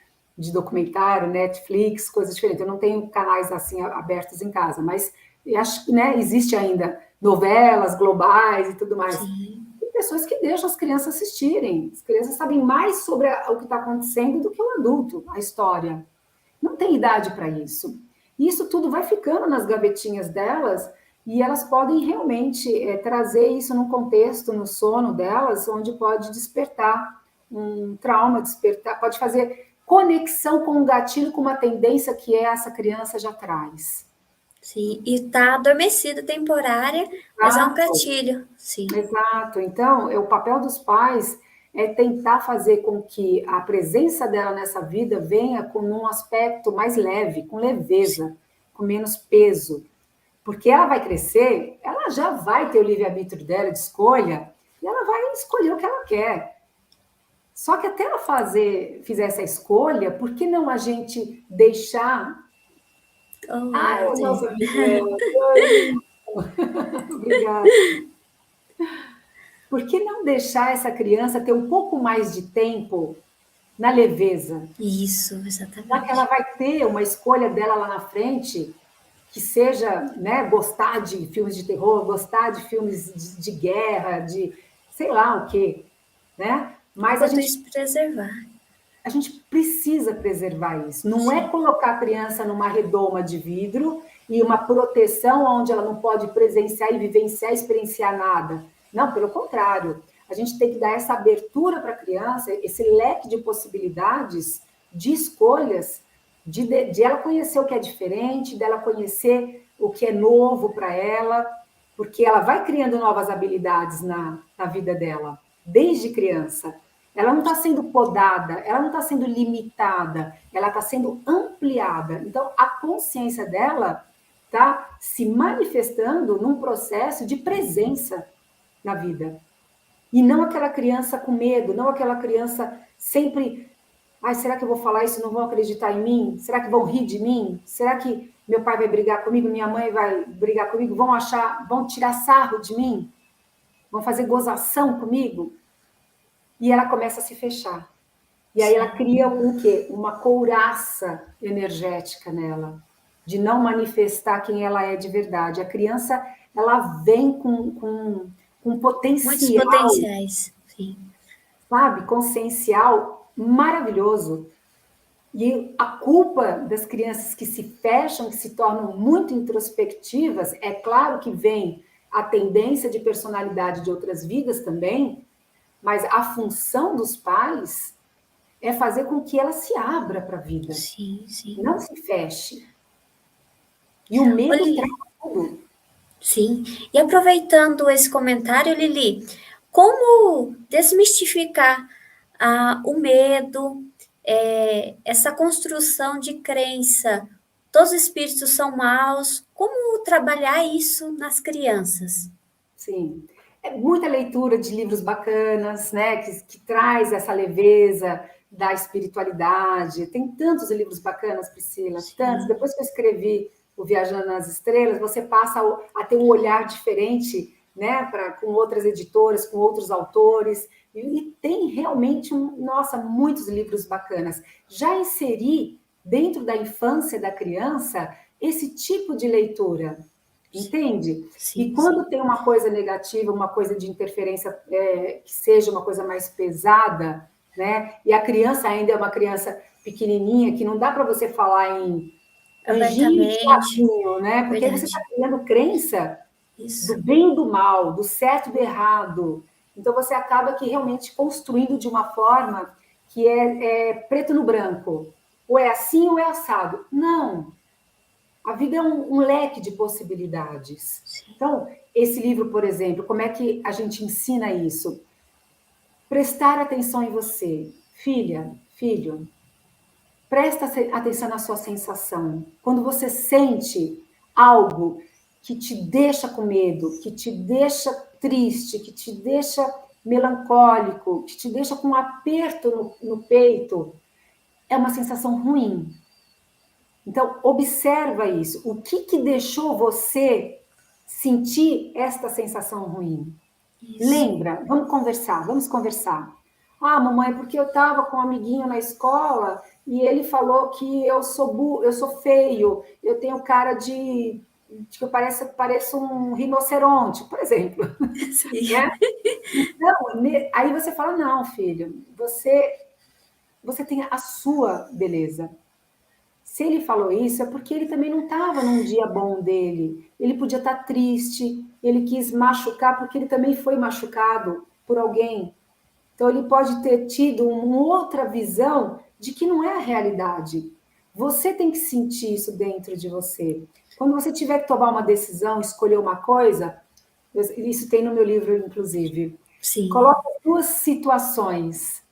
documentário, Netflix, coisas diferentes. Eu não tenho canais assim abertos em casa, mas eu acho que, né, existe ainda novelas globais e tudo mais. Sim, Tem pessoas que deixam as crianças assistirem. As crianças sabem mais sobre o que está acontecendo do que o adulto, a história. Não tem idade para isso. E isso tudo vai ficando nas gavetinhas delas e elas podem realmente trazer isso num contexto, no sono delas, onde pode despertar um trauma, despertar, pode fazer conexão com um gatilho, com uma tendência que essa criança já traz. sim. E tá adormecida temporária, mas é um Exato. gatilho, sim, Exato. Então, o papel dos pais é tentar fazer com que a presença dela nessa vida venha com um aspecto mais leve, com leveza, com menos peso. Porque ela vai crescer, ela já vai ter o livre-arbítrio dela de escolha, e ela vai escolher o que ela quer. Só que até ela fizer essa escolha, por que não a gente deixar. oh Ai, meu a Deus, nossa Bíblia, obrigada. Por que não deixar essa criança ter um pouco mais de tempo na leveza? isso, Já que ela exatamente, vai ter uma escolha dela lá na frente, que seja, né, gostar de filmes de terror, gostar de filmes de guerra, de sei lá o quê, né? Mas enquanto isso preservar, a gente precisa preservar isso. Não é sim, colocar a criança numa redoma de vidro e uma proteção onde ela não pode presenciar e vivenciar, experienciar nada. Não, pelo contrário. A gente tem que dar essa abertura para a criança, esse leque de possibilidades, de escolhas, de ela conhecer o que é diferente, dela conhecer o que é novo para ela, porque ela vai criando novas habilidades na vida dela, desde criança. Ela não está sendo podada, ela não está sendo limitada, ela está sendo ampliada. Então, a consciência dela está se manifestando num processo de presença na vida. E não aquela criança com medo, não aquela criança sempre... Ai, será que eu vou falar isso e não vão acreditar em mim? Será que vão rir de mim? Será que meu pai vai brigar comigo, minha mãe vai brigar comigo? Vão tirar sarro de mim? Vão fazer gozação comigo? E ela começa a se fechar. E aí ela cria um quê? Uma couraça energética nela, de não manifestar quem ela é de verdade. A criança, ela vem com Muitos potencial, potenciais. Sim. sabe, consciencial maravilhoso. E a culpa das crianças que se fecham, que se tornam muito introspectivas, é claro que vem a tendência de personalidade de outras vidas também, mas a função dos pais é fazer com que ela se abra para a vida, Sim, sim. não se feche. E o medo Olha, traz tudo. sim. E aproveitando esse comentário, Lili, como desmistificar o medo, essa construção de crença, todos os espíritos são maus, como trabalhar isso nas crianças? Sim. É muita leitura de livros bacanas, né, que traz essa leveza da espiritualidade. Tem tantos livros bacanas, Priscila, tantos. Depois que eu escrevi o Viajando nas Estrelas, você passa a ter um olhar diferente, né, com outras editoras, com outros autores, e tem realmente, nossa, muitos livros bacanas. Já inseri dentro da infância da criança esse tipo de leitura, entende? Sim, E quando tem uma coisa negativa, uma coisa de interferência que seja uma coisa mais pesada, né? E a criança ainda é uma criança pequenininha, que não dá para você falar em anjinho e abertamente, diabinho, né? Porque aí você verdade. está criando crença Isso. do bem e do mal, do certo e do errado. Então você acaba que realmente construindo de uma forma que é preto no branco. Ou é assim ou é assado. Não. A vida é um leque de possibilidades. Sim. Então, esse livro, por exemplo, como é que a gente ensina isso? Prestar atenção em você. Filha, filho, presta atenção na sua sensação. Quando você sente algo que te deixa com medo, que te deixa triste, que te deixa melancólico, que te deixa com um aperto no peito, é uma sensação ruim. Então, observa isso. O que deixou você sentir esta sensação ruim? Isso. Lembra? Vamos conversar. Ah, mamãe, porque eu estava com um amiguinho na escola e ele falou que eu sou feio, eu tenho cara de que eu pareço um rinoceronte, por exemplo. Sim. Né? Então, aí você fala, não, filho, você tem a sua beleza. Se ele falou isso, é porque ele também não estava num dia bom dele. Ele podia estar triste, ele quis machucar, porque ele também foi machucado por alguém. Então, ele pode ter tido uma outra visão de que não é a realidade. Você tem que sentir isso dentro de você. Quando você tiver que tomar uma decisão, escolher uma coisa, isso tem no meu livro, inclusive. Sim. Coloque duas situações.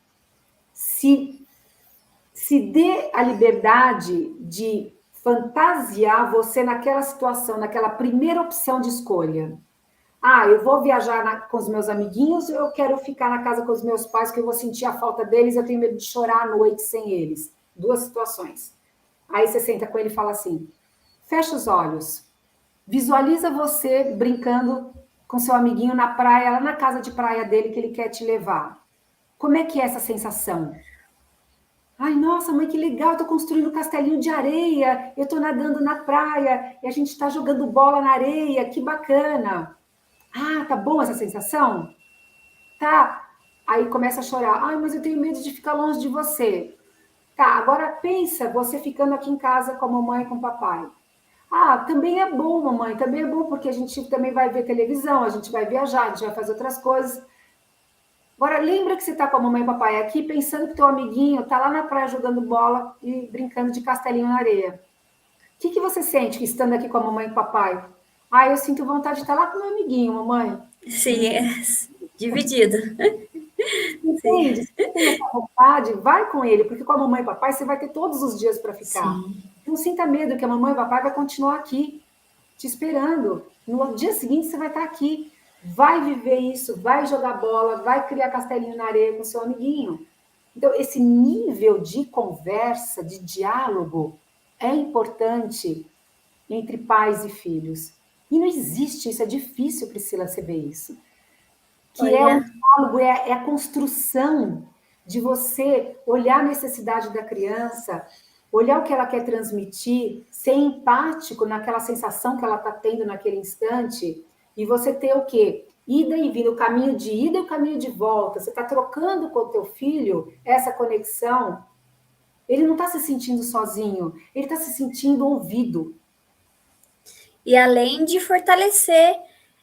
Se dê a liberdade de fantasiar você naquela situação, naquela primeira opção de escolha. Ah, eu vou viajar com os meus amiguinhos ou eu quero ficar na casa com os meus pais, que eu vou sentir a falta deles, eu tenho medo de chorar à noite sem eles. Duas situações. Aí você senta com ele e fala assim, fecha os olhos, visualiza você brincando com seu amiguinho na praia, lá na casa de praia dele que ele quer te levar. Como é que é essa sensação? Ai, nossa, mãe, que legal, eu tô construindo um castelinho de areia, eu tô nadando na praia, e a gente tá jogando bola na areia, que bacana. Ah, tá bom essa sensação? Tá. Aí começa a chorar. Ai, mas eu tenho medo de ficar longe de você. Tá, agora pensa você ficando aqui em casa com a mamãe e com o papai. Ah, também é bom, mamãe, também é bom, porque a gente também vai ver televisão, a gente vai viajar, a gente vai fazer outras coisas. Agora, lembra que você está com a mamãe e papai aqui, pensando que teu amiguinho está lá na praia jogando bola e brincando de castelinho na areia. O que você sente estando aqui com a mamãe e o papai? Ah, eu sinto vontade de estar lá com o meu amiguinho, mamãe. Sim, é dividido. Entende? Se você tem essa vontade, vai com ele, porque com a mamãe e o papai você vai ter todos os dias para ficar. Sim. Não sinta medo que a mamãe e o papai vai continuar aqui, te esperando. No dia seguinte você vai estar aqui. vai viver isso, vai jogar bola, vai criar castelinho na areia com seu amiguinho. Então, esse nível de conversa, de diálogo, é importante entre pais e filhos. E não existe isso, é difícil, Priscila, você ver isso. Que é o Olha, diálogo, é a construção de você olhar a necessidade da criança, olhar o que ela quer transmitir, ser empático naquela sensação que ela está tendo naquele instante, e você ter o quê? Ida e vinda, o caminho de ida e o caminho de volta. Você está trocando com o teu filho essa conexão. Ele não está se sentindo sozinho, ele está se sentindo ouvido. e além de fortalecer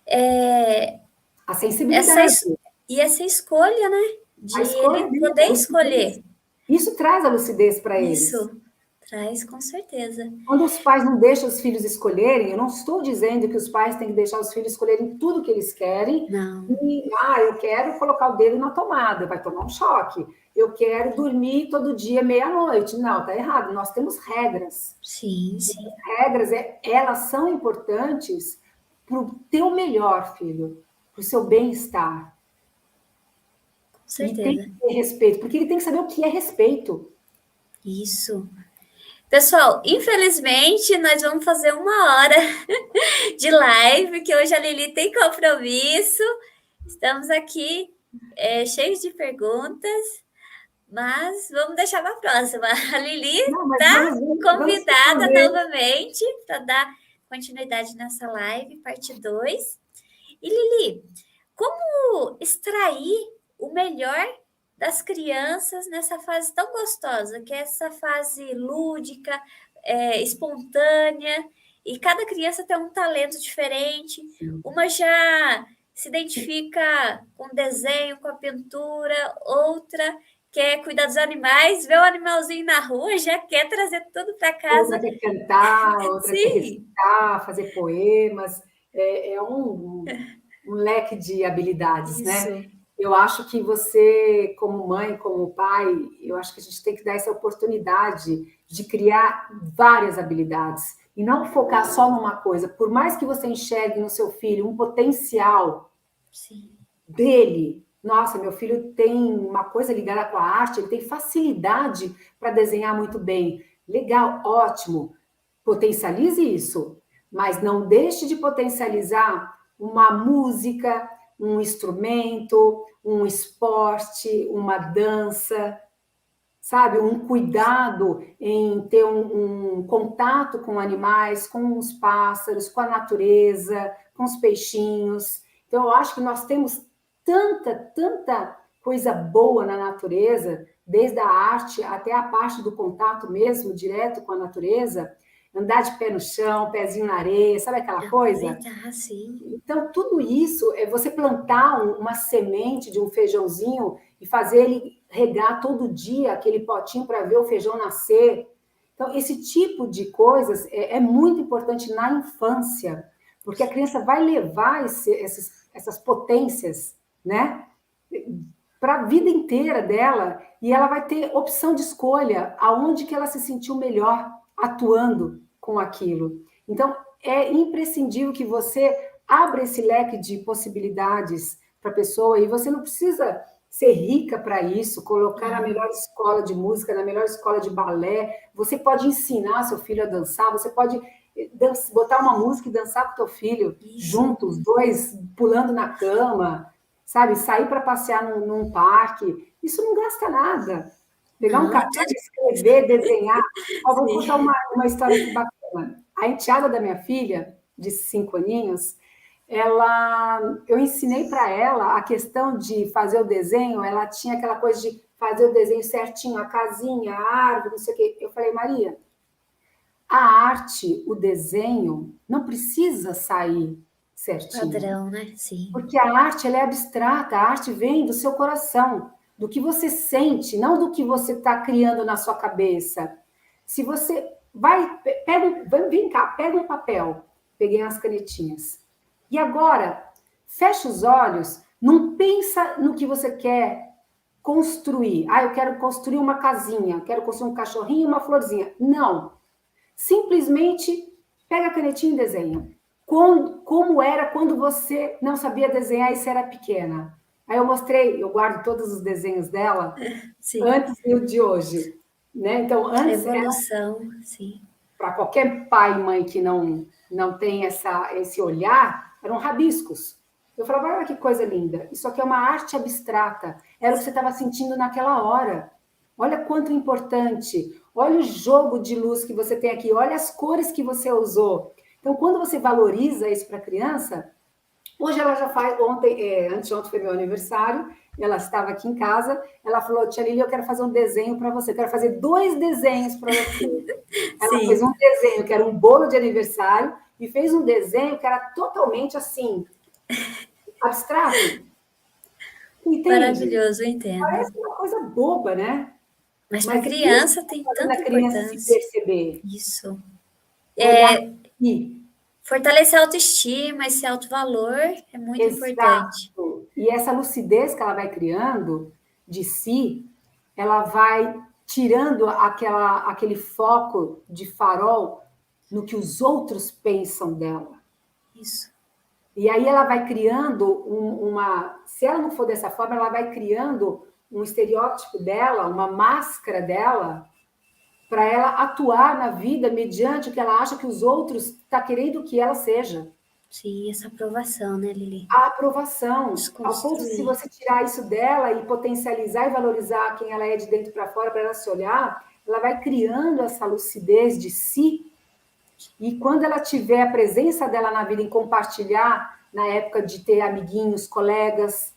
A essa, sensibilidade, essa escolha, né? De a escolha ele dele, a poder lucidez. escolher. Isso traz a lucidez para eles. Isso traz com certeza. Quando os pais não deixam os filhos escolherem, eu não estou dizendo que os pais têm que deixar os filhos escolherem tudo que eles querem. Não. E, eu quero colocar o dedo na tomada, vai tomar um choque. Eu quero dormir todo dia meia-noite. Não, tá errado. Nós temos regras. Sim, sim. Regras, elas são importantes para o teu melhor, filho, para o seu bem-estar. Com E tem certeza. que ter respeito, porque ele tem que saber o que é respeito. Isso. Pessoal, infelizmente, nós vamos fazer 1 hora de live, que hoje a Lili tem compromisso. Estamos aqui cheios de perguntas, mas vamos deixar para a próxima. A Lili está convidada novamente para dar continuidade nessa live, parte 2. E Lili, como extrair o melhor das crianças nessa fase tão gostosa, que é essa fase lúdica, espontânea, e cada criança tem um talento diferente. Uma já se identifica com o desenho, com a pintura, outra quer cuidar dos animais, vê o animalzinho na rua, já quer trazer tudo para casa. Outra quer cantar, outra quer recitar, fazer poemas. É um leque de habilidades, Isso. Né? Eu acho que você, como mãe, como pai, eu acho que a gente tem que dar essa oportunidade de criar várias habilidades e não focar só numa coisa. Por mais que você enxergue no seu filho um potencial dele, nossa, meu filho tem uma coisa ligada com a arte, ele tem facilidade para desenhar muito bem. Legal, ótimo. Potencialize isso, mas não deixe de potencializar uma música, um instrumento, um esporte, uma dança, sabe? Um cuidado em ter um contato com animais, com os pássaros, com a natureza, com os peixinhos. Então, eu acho que nós temos tanta coisa boa na natureza, desde a arte até a parte do contato mesmo, direto com a natureza, andar de pé no chão, pezinho na areia, sabe aquela coisa? Sim. Então, tudo isso é você plantar uma semente de um feijãozinho e fazer ele regar todo dia aquele potinho para ver o feijão nascer. Então, esse tipo de coisas é muito importante na infância, porque a criança vai levar essas potências, né, para a vida inteira dela, e ela vai ter opção de escolha aonde que ela se sentiu melhor atuando com aquilo. Então, é imprescindível que você abra esse leque de possibilidades para a pessoa, e você não precisa ser rica para isso, colocar na melhor escola de música, na melhor escola de balé. Você pode ensinar seu filho a dançar, você pode botar uma música e dançar com teu filho, juntos, os dois pulando na cama, sabe? Sair para passear num parque. Isso não gasta nada. Pegar um caderno, escrever, desenhar. Vou contar uma história aqui bacana. A enteada da minha filha, de 5 aninhos, eu ensinei para ela a questão de fazer o desenho. Ela tinha aquela coisa de fazer o desenho certinho, a casinha, a árvore, não sei o quê. Eu falei, Maria, a arte, o desenho, não precisa sair certinho. Padrão, né? Sim. Porque a arte, ela é abstrata, a arte vem do seu coração, do que você sente, não do que você está criando na sua cabeça. Se você vem cá, pega um papel, peguei umas canetinhas. E agora, fecha os olhos, não pensa no que você quer construir. Eu quero construir uma casinha, quero construir um cachorrinho e uma florzinha. Não. Simplesmente pega a canetinha e desenha. como era quando você não sabia desenhar e você era pequena. Aí eu mostrei, eu guardo todos os desenhos dela, Sim, antes e o de hoje. Né? Então, a antes, evolução, sim. para qualquer pai e mãe que não tem esse olhar, eram rabiscos. Eu falava, olha que coisa linda, isso aqui é uma arte abstrata, era o que você estava sentindo naquela hora. Olha quanto importante, olha o jogo de luz que você tem aqui, olha as cores que você usou. Então, quando você valoriza isso para a criança, hoje ela já faz, anteontem foi meu aniversário, ela estava aqui em casa, ela falou, tia Lili, eu quero fazer um desenho para você, eu quero fazer 2 desenhos para você. Ela fez Sim, um desenho que era um bolo de aniversário e fez um desenho que era totalmente assim, abstrato. Entende? maravilhoso, eu entendo. Parece uma coisa boba, né? Mas para Mas isso criança está tem fazendo tanta a criança se importância. perceber, Isso. olhar aqui. Fortalecer a autoestima, esse alto valor é muito importante. Exato. E essa lucidez que ela vai criando de si, ela vai tirando aquele foco de farol no que os outros pensam dela. Isso. E aí ela vai criando se ela não for dessa forma, ela vai criando um estereótipo dela, uma máscara dela, para ela atuar na vida mediante o que ela acha que os outros estão querendo que ela seja. Sim, essa aprovação, né, Lili? A aprovação, ao ponto de se Desconstruir. você tirar isso dela e potencializar e valorizar quem ela é de dentro para fora, para ela se olhar, ela vai criando essa lucidez de si. E quando ela tiver a presença dela na vida em compartilhar, na época de ter amiguinhos, colegas,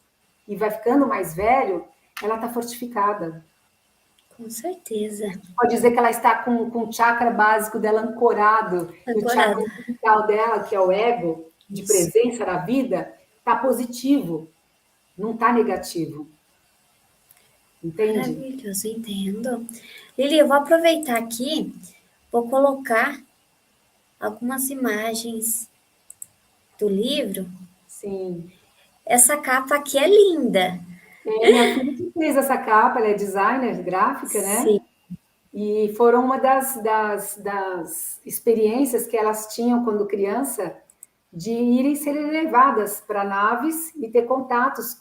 e vai ficando mais velho, ela está fortificada. Com certeza. Pode dizer que ela está com o chakra básico dela ancorado, e o chakra Ancorada. vital dela, que é o ego, de Isso. presença na vida, está positivo, não está negativo. Entende? Maravilhoso, entendo. Lili, eu vou aproveitar aqui, vou colocar algumas imagens do livro. Sim. Essa capa aqui é linda. Minha filha que fez essa capa, ela é designer gráfica, né? Sim, E foram uma das experiências que elas tinham quando criança de irem serem levadas para naves e ter contatos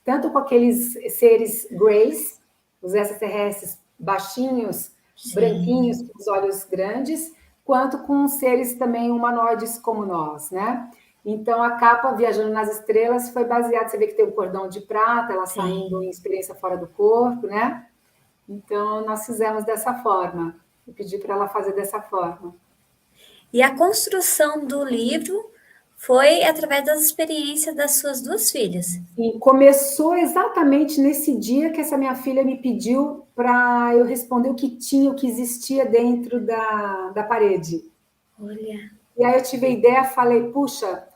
tanto com aqueles seres greys, os extraterrestres baixinhos, sim, branquinhos, com os olhos grandes, quanto com seres também humanoides como nós, né? Então, a capa Viajando nas Estrelas foi baseada, você vê que tem um cordão de prata, ela saindo tem. em experiência fora do corpo, né? Então, nós fizemos dessa forma. Eu pedi para ela fazer dessa forma. E a construção do livro foi através das experiências das suas 2 filhas. E começou exatamente nesse dia que essa minha filha me pediu para eu responder o que tinha, o que existia dentro da parede. Olha, E aí eu tive a ideia, falei, puxa,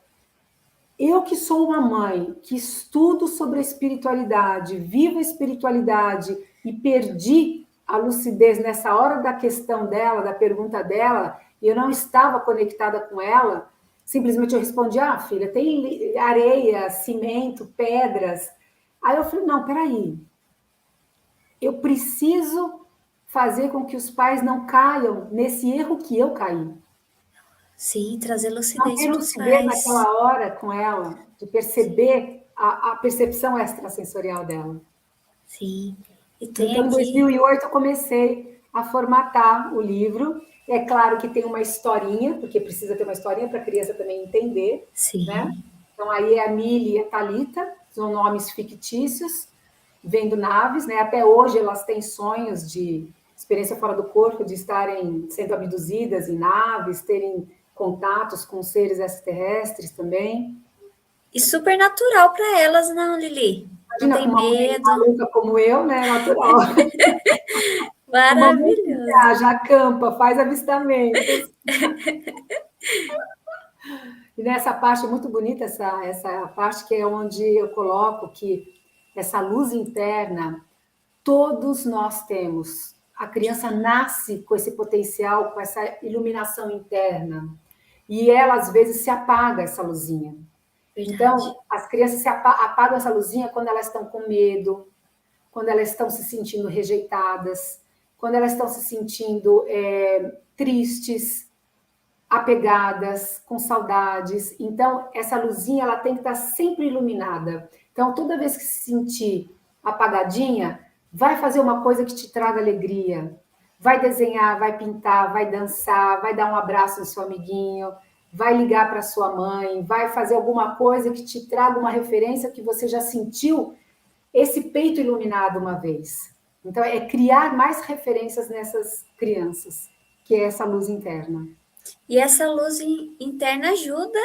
eu que sou uma mãe, que estudo sobre a espiritualidade, vivo a espiritualidade e perdi a lucidez nessa hora da questão dela, da pergunta dela, e eu não estava conectada com ela, simplesmente eu respondi, filha, tem areia, cimento, pedras. Aí eu falei, não, peraí, eu preciso fazer com que os pais não caiam nesse erro que eu caí. sim, trazer Não lucidez ter para os lucidez pais. naquela hora com ela, de perceber a percepção extrasensorial dela. Sim. E tem Então, em aqui, 2008, eu comecei a formatar o livro. É claro que tem uma historinha, porque precisa ter uma historinha para a criança também entender, né? sim, Então, aí é a Mili e a Thalita, são nomes fictícios, vendo naves, né? Até hoje elas têm sonhos de experiência fora do corpo, de estarem sendo abduzidas em naves, terem contatos com seres extraterrestres também. e super natural para elas, não, Lili? Não Imagina, com tem uma mãe medo. maluca como eu, né? Natural. Uma mãe que Maravilhoso. viaja, acampa, faz avistamentos. E nessa parte é muito bonita, essa parte que é onde eu coloco que essa luz interna todos nós temos. A criança nasce com esse potencial, com essa iluminação interna. E ela, às vezes, se apaga essa luzinha. Verdade. Então, as crianças se apagam essa luzinha quando elas estão com medo, quando elas estão se sentindo rejeitadas, quando elas estão se sentindo tristes. apegadas, com saudades. Então, essa luzinha ela tem que estar sempre iluminada. Então, toda vez que se sentir apagadinha, vai fazer uma coisa que te traga alegria. Vai desenhar, vai pintar, vai dançar, vai dar um abraço no seu amiguinho, vai ligar para sua mãe, vai fazer alguma coisa que te traga uma referência que você já sentiu esse peito iluminado uma vez. Então, é criar mais referências nessas crianças, que é essa luz interna. E essa luz interna ajuda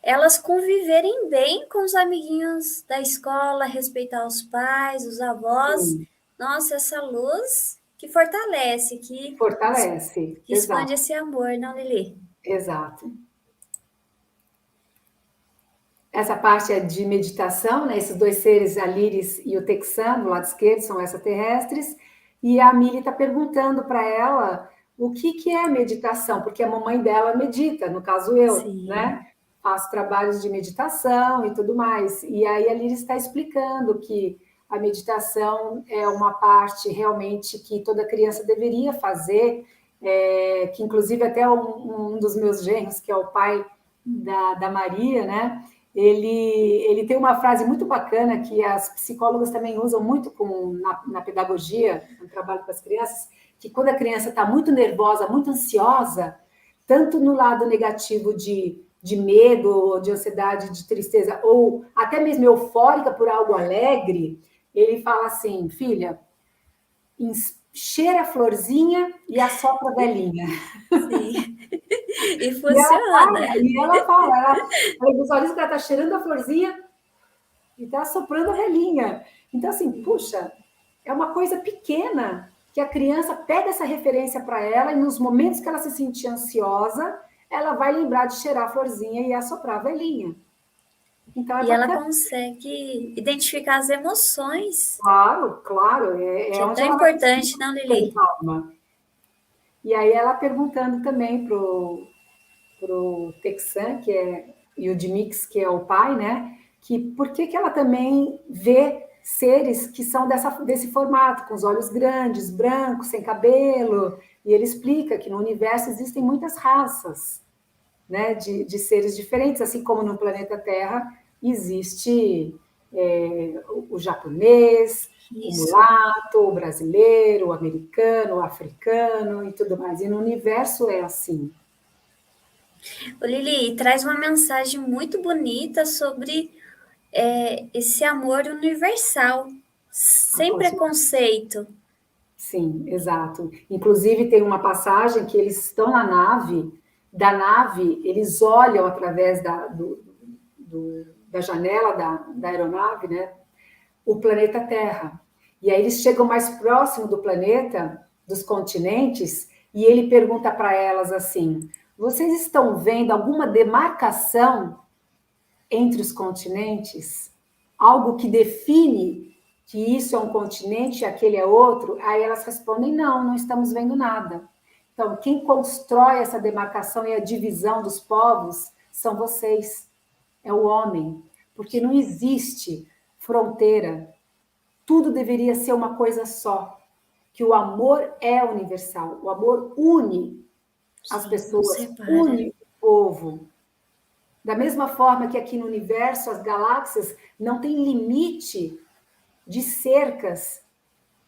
elas conviverem bem com os amiguinhos da escola, respeitar os pais, os avós. Sim. Nossa, essa luz que fortalece, que Fortalece. que expande Exato. esse amor, não, Lili? Exato. Essa parte é de meditação, né? Esses dois seres, a Liris e o Texan, do lado esquerdo, são extraterrestres. E a Mili está perguntando para ela o que é meditação, porque a mamãe dela medita, no caso eu, Sim. né? Faço trabalhos de meditação e tudo mais. E aí a Liris está explicando que a meditação é uma parte realmente que toda criança deveria fazer, que inclusive até um dos meus genros, que é o pai da Maria, né? Ele tem uma frase muito bacana que as psicólogas também usam muito na pedagogia, no trabalho com as crianças, que quando a criança está muito nervosa, muito ansiosa, tanto no lado negativo de medo, de ansiedade, de tristeza, ou até mesmo eufórica por algo alegre, ele fala assim, filha, cheira a florzinha e assopra a velhinha. Sim. E funciona. Ela fala, ela visualiza que ela está cheirando a florzinha e está assoprando a velhinha. Então, assim, puxa, é uma coisa pequena que a criança pega essa referência para ela e nos momentos que ela se sentir ansiosa, ela vai lembrar de cheirar a florzinha e assoprar a velhinha. Então, e ela consegue identificar as emoções. Claro. Que é tão importante, não, Lili? Calma. E aí ela perguntando também pro Texan, e o Dimix, que é o pai, né? Que por que ela também vê seres que são desse formato, com os olhos grandes, brancos, sem cabelo. E ele explica que no universo existem muitas raças, né, de seres diferentes, assim como no planeta Terra existe o japonês, Isso. o mulato, o brasileiro, o americano, o africano e tudo mais. E no universo é assim. O Lili traz uma mensagem muito bonita sobre esse amor universal, sem preconceito. Sim, exato. Inclusive tem uma passagem que eles estão na nave, da nave, eles olham através da janela da aeronave, né, o planeta Terra. E aí eles chegam mais próximo do planeta, dos continentes, e ele pergunta para elas assim, vocês estão vendo alguma demarcação entre os continentes? Algo que define que isso é um continente e aquele é outro? Aí elas respondem, não estamos vendo nada. Então, quem constrói essa demarcação e a divisão dos povos são vocês, é o homem, porque não existe fronteira, tudo deveria ser uma coisa só, que o amor é universal, o amor une as pessoas, une o povo. Da mesma forma que aqui no universo, as galáxias não têm limite de cercas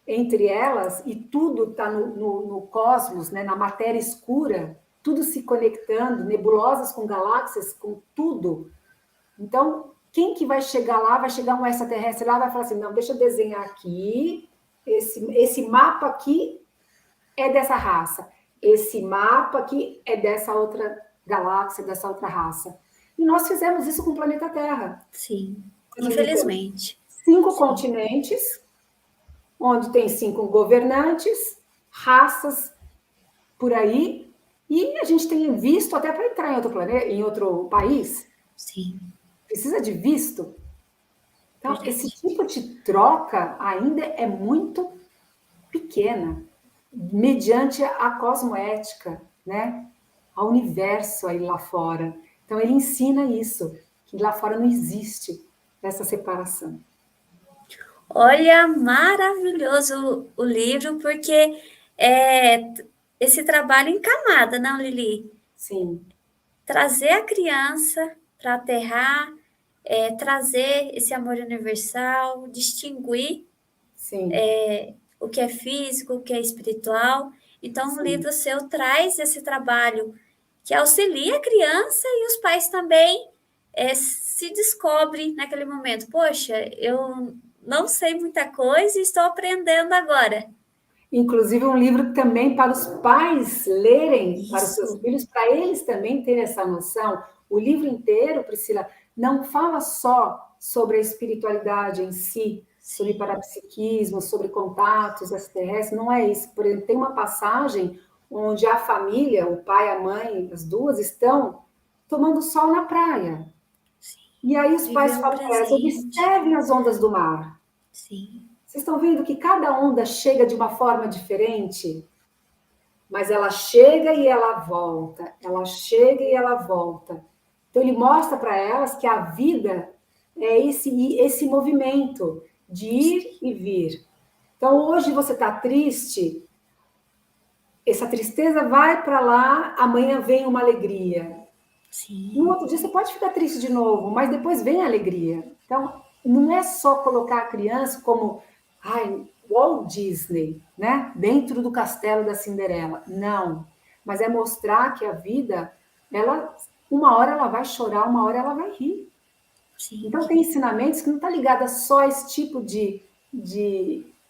entre elas e tudo está no cosmos, né, na matéria escura, tudo se conectando, nebulosas com galáxias, com tudo. Então, quem que vai chegar lá, vai chegar um extraterrestre lá, vai falar assim, não, deixa eu desenhar aqui, esse mapa aqui é dessa raça, esse mapa aqui é dessa outra galáxia, dessa outra raça. E nós fizemos isso com o planeta Terra. Sim, infelizmente. 5 continentes, onde tem 5 governantes, raças por aí, e a gente tem visto até para entrar em outro planeta, em outro país. Sim. Precisa de visto. Então, Verdade. esse tipo de troca ainda é muito pequena, mediante a cosmoética, né? Ao universo aí lá fora. Então, ele ensina isso, que lá fora não existe essa separação. Olha, maravilhoso o livro, porque esse trabalho em camada, não, Lili? Sim, trazer a criança para aterrar, trazer esse amor universal, distinguir sim, o que é físico, o que é espiritual. Então, o sim. livro seu traz esse trabalho que auxilia a criança e os pais também se descobrem naquele momento. Poxa, eu não sei muita coisa e estou aprendendo agora. Inclusive um livro também para os pais lerem para os seus Isso, filhos, para eles também terem essa noção. O livro inteiro, Priscila, não fala só sobre a espiritualidade em si, sobre sim, parapsiquismo, sobre contatos extraterrestres, não é isso. Por exemplo, tem uma passagem onde a família, o pai, a mãe, as duas, estão tomando sol na praia. sim. E aí os pais Viver o falam para elas, presente. observem as ondas do mar. Sim, Vocês estão vendo que cada onda chega de uma forma diferente? Mas ela chega e ela volta, ela chega e ela volta. Então ele mostra para elas que a vida é esse movimento de ir e vir. Então hoje você está triste, essa tristeza vai para lá, amanhã vem uma alegria. No sim, outro dia você pode ficar triste de novo, mas depois vem a alegria. Então, não é só colocar a criança como Walt Disney, né? Dentro do castelo da Cinderela. Não. Mas é mostrar que a vida, ela, uma hora ela vai chorar, uma hora ela vai rir. sim. Então, tem ensinamentos que não está ligada só a esse tipo de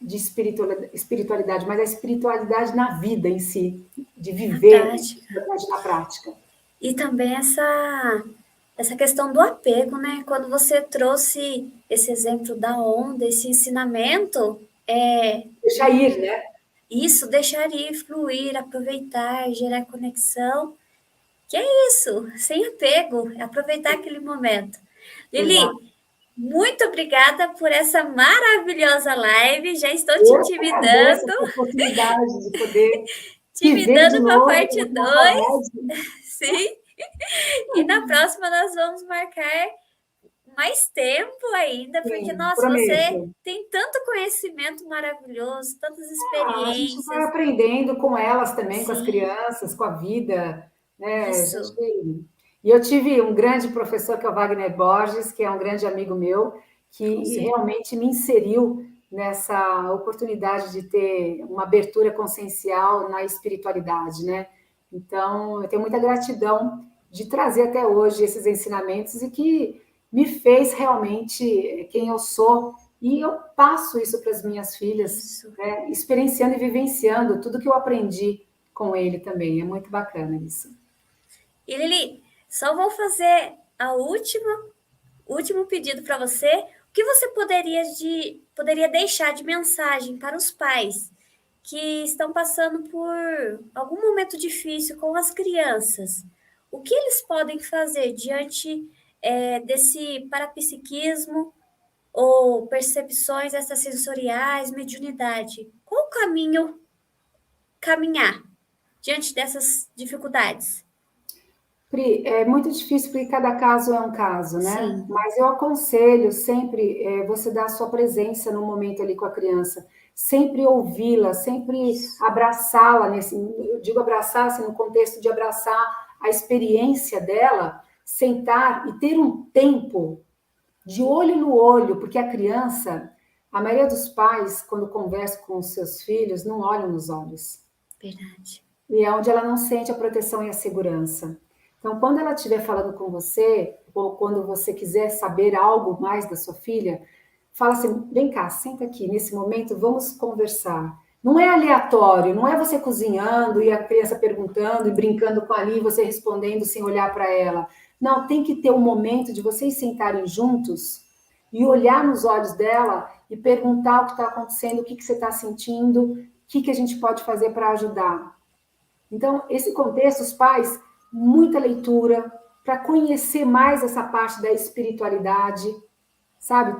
espiritualidade, mas a espiritualidade na vida em si, de Na viver a prática. espiritualidade na prática. E também essa questão do apego, né? Quando você trouxe esse exemplo da onda, esse ensinamento, Deixa ir, né? isso, deixar ir, fluir, aproveitar, gerar conexão, que é isso, sem apego, é aproveitar aquele momento. Exato. Lili, muito obrigada por essa maravilhosa live, já estou te Eu que agradeço intimidando, essa oportunidade de poder te te ver de convidando para a novo, parte para uma 2, saudade. sim, e na próxima nós vamos marcar mais tempo ainda, porque, Sim, nossa, você prometo. tem tanto conhecimento maravilhoso, tantas Ah, a gente vai experiências. aprendendo com elas também, com as Sim, crianças, com a vida, né? A gente... isso, E eu tive um grande professor, que é o Wagner Borges, que é um grande amigo meu, com que certeza. realmente me inseriu nessa oportunidade de ter uma abertura consciencial na espiritualidade, né? Então, eu tenho muita gratidão de trazer até hoje esses ensinamentos e que me fez realmente quem eu sou. E eu passo isso para as minhas filhas, Isso. né, experienciando e vivenciando tudo que eu aprendi com ele também. É muito bacana isso. E Lili, só vou fazer o último pedido para você. O que você poderia deixar de mensagem para os pais que estão passando por algum momento difícil com as crianças? O que eles podem fazer diante desse parapsiquismo ou percepções extrasensoriais, mediunidade? Qual o caminho caminhar diante dessas dificuldades? Pri, é muito difícil porque cada caso é um caso, né? Sim, Mas eu aconselho sempre você dar a sua presença no momento ali com a criança, sempre ouvi-la, sempre isso, abraçá-la nesse, eu digo abraçar assim, no contexto de abraçar a experiência dela, sentar e ter um tempo de olho no olho, porque a criança, a maioria dos pais, quando conversa com os seus filhos, não olham nos olhos. verdade. E é onde ela não sente a proteção e a segurança. Então, quando ela estiver falando com você, ou quando você quiser saber algo mais da sua filha, fala assim: vem cá, senta aqui, nesse momento, vamos conversar. Não é aleatório, não é você cozinhando e a criança perguntando e brincando com ali, e você respondendo sem olhar para ela. Não, tem que ter um momento de vocês sentarem juntos e olhar nos olhos dela e perguntar o que está acontecendo, o que você está sentindo, o que a gente pode fazer para ajudar. Então, esse contexto, os pais, muita leitura para conhecer mais essa parte da espiritualidade, sabe?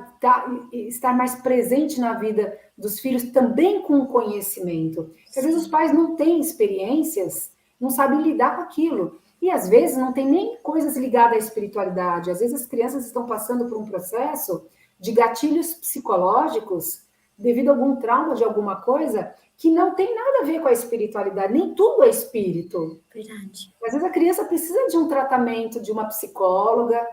Estar mais presente na vida dos filhos também com conhecimento. Porque às vezes os Sim, pais não têm experiências, não sabem lidar com aquilo. E às vezes não tem nem coisas ligadas à espiritualidade. Às vezes as crianças estão passando por um processo de gatilhos psicológicos devido a algum trauma de alguma coisa que não tem nada a ver com a espiritualidade, nem tudo é espírito. Verdade. Às vezes a criança precisa de um tratamento de uma psicóloga,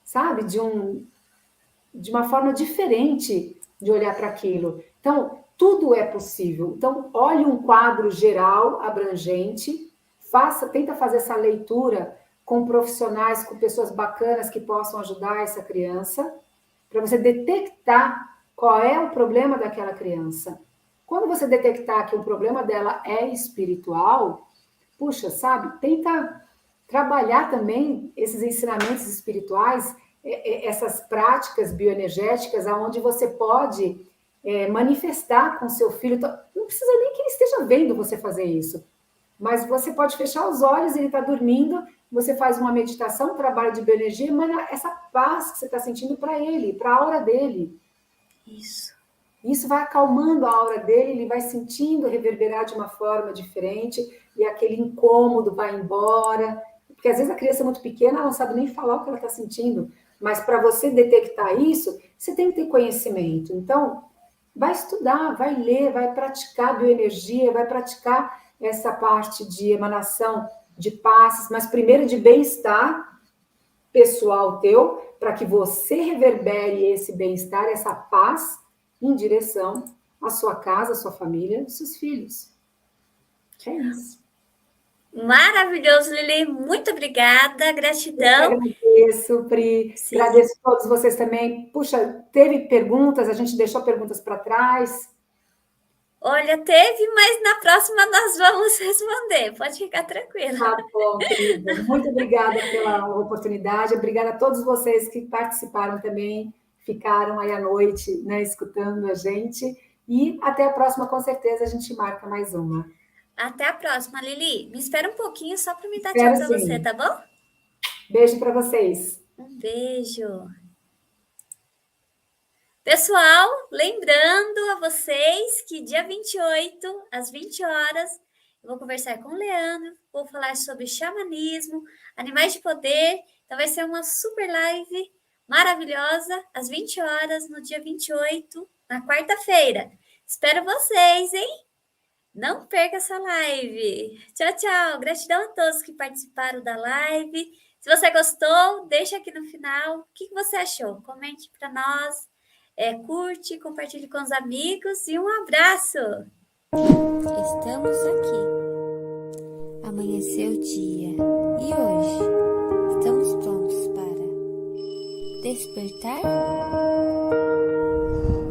sabe? De uma forma diferente de olhar para aquilo. Então, tudo é possível. Então, olhe um quadro geral, abrangente, tenta fazer essa leitura com profissionais, com pessoas bacanas que possam ajudar essa criança, para você detectar qual é o problema daquela criança. Quando você detectar que o problema dela é espiritual, puxa, sabe, tenta trabalhar também esses ensinamentos espirituais, essas práticas bioenergéticas, aonde você pode manifestar com seu filho. Não precisa nem que ele esteja vendo você fazer isso, mas você pode fechar os olhos, ele está dormindo, você faz uma meditação, um trabalho de bioenergia, e manda essa paz que você está sentindo para ele, para a aura dele. Isso. Isso vai acalmando a aura dele, ele vai sentindo reverberar de uma forma diferente, e aquele incômodo vai embora. Porque às vezes a criança é muito pequena, ela não sabe nem falar o que ela está sentindo. Mas para você detectar isso, você tem que ter conhecimento. Então, vai estudar, vai ler, vai praticar bioenergia, vai praticar essa parte de emanação de passes, mas primeiro de bem-estar pessoal teu, para que você reverbere esse bem-estar, essa paz, em direção à sua casa, à sua família, aos seus filhos. É isso. Maravilhoso, Lili. Muito obrigada, gratidão. Eu agradeço, Pri. Sim. Agradeço a todos vocês também. Puxa, teve perguntas, a gente deixou perguntas para trás. Olha, teve, mas na próxima nós vamos responder. Pode ficar tranquila. Tá bom, querida. Muito obrigada pela oportunidade. Obrigada a todos vocês que participaram também, ficaram aí à noite, né, escutando a gente. E até a próxima, com certeza, a gente marca mais uma. Até a próxima, Lili. Me espera um pouquinho só para me dar Espero tchau para sim. você, tá bom? Beijo para vocês. Um beijo. Pessoal, lembrando a vocês que dia 28, às 20 horas, eu vou conversar com o Leandro, vou falar sobre xamanismo, animais de poder. Então vai ser uma super live maravilhosa, às 20 horas, no dia 28, na quarta-feira. Espero vocês, hein? Não perca essa live. Tchau, tchau. Gratidão a todos que participaram da live. Se você gostou, deixa aqui no final o que você achou. Comente para nós, curte, compartilhe com os amigos e um abraço. Estamos aqui. Amanheceu o dia. E hoje? Estamos prontos para despertar?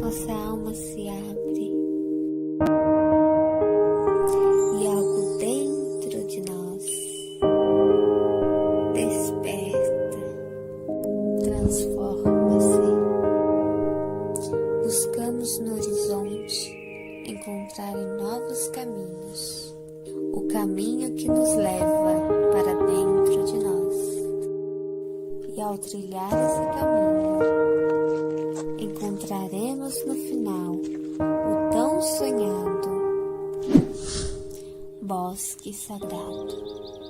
Nossa alma se abre e algo dentro de nós desperta, transforma-se. Buscamos no horizonte encontrar novos caminhos, o caminho que nos leva para dentro de nós. E ao trilhar esse caminho, encontraremos no final o tão sonhado bosque sagrado.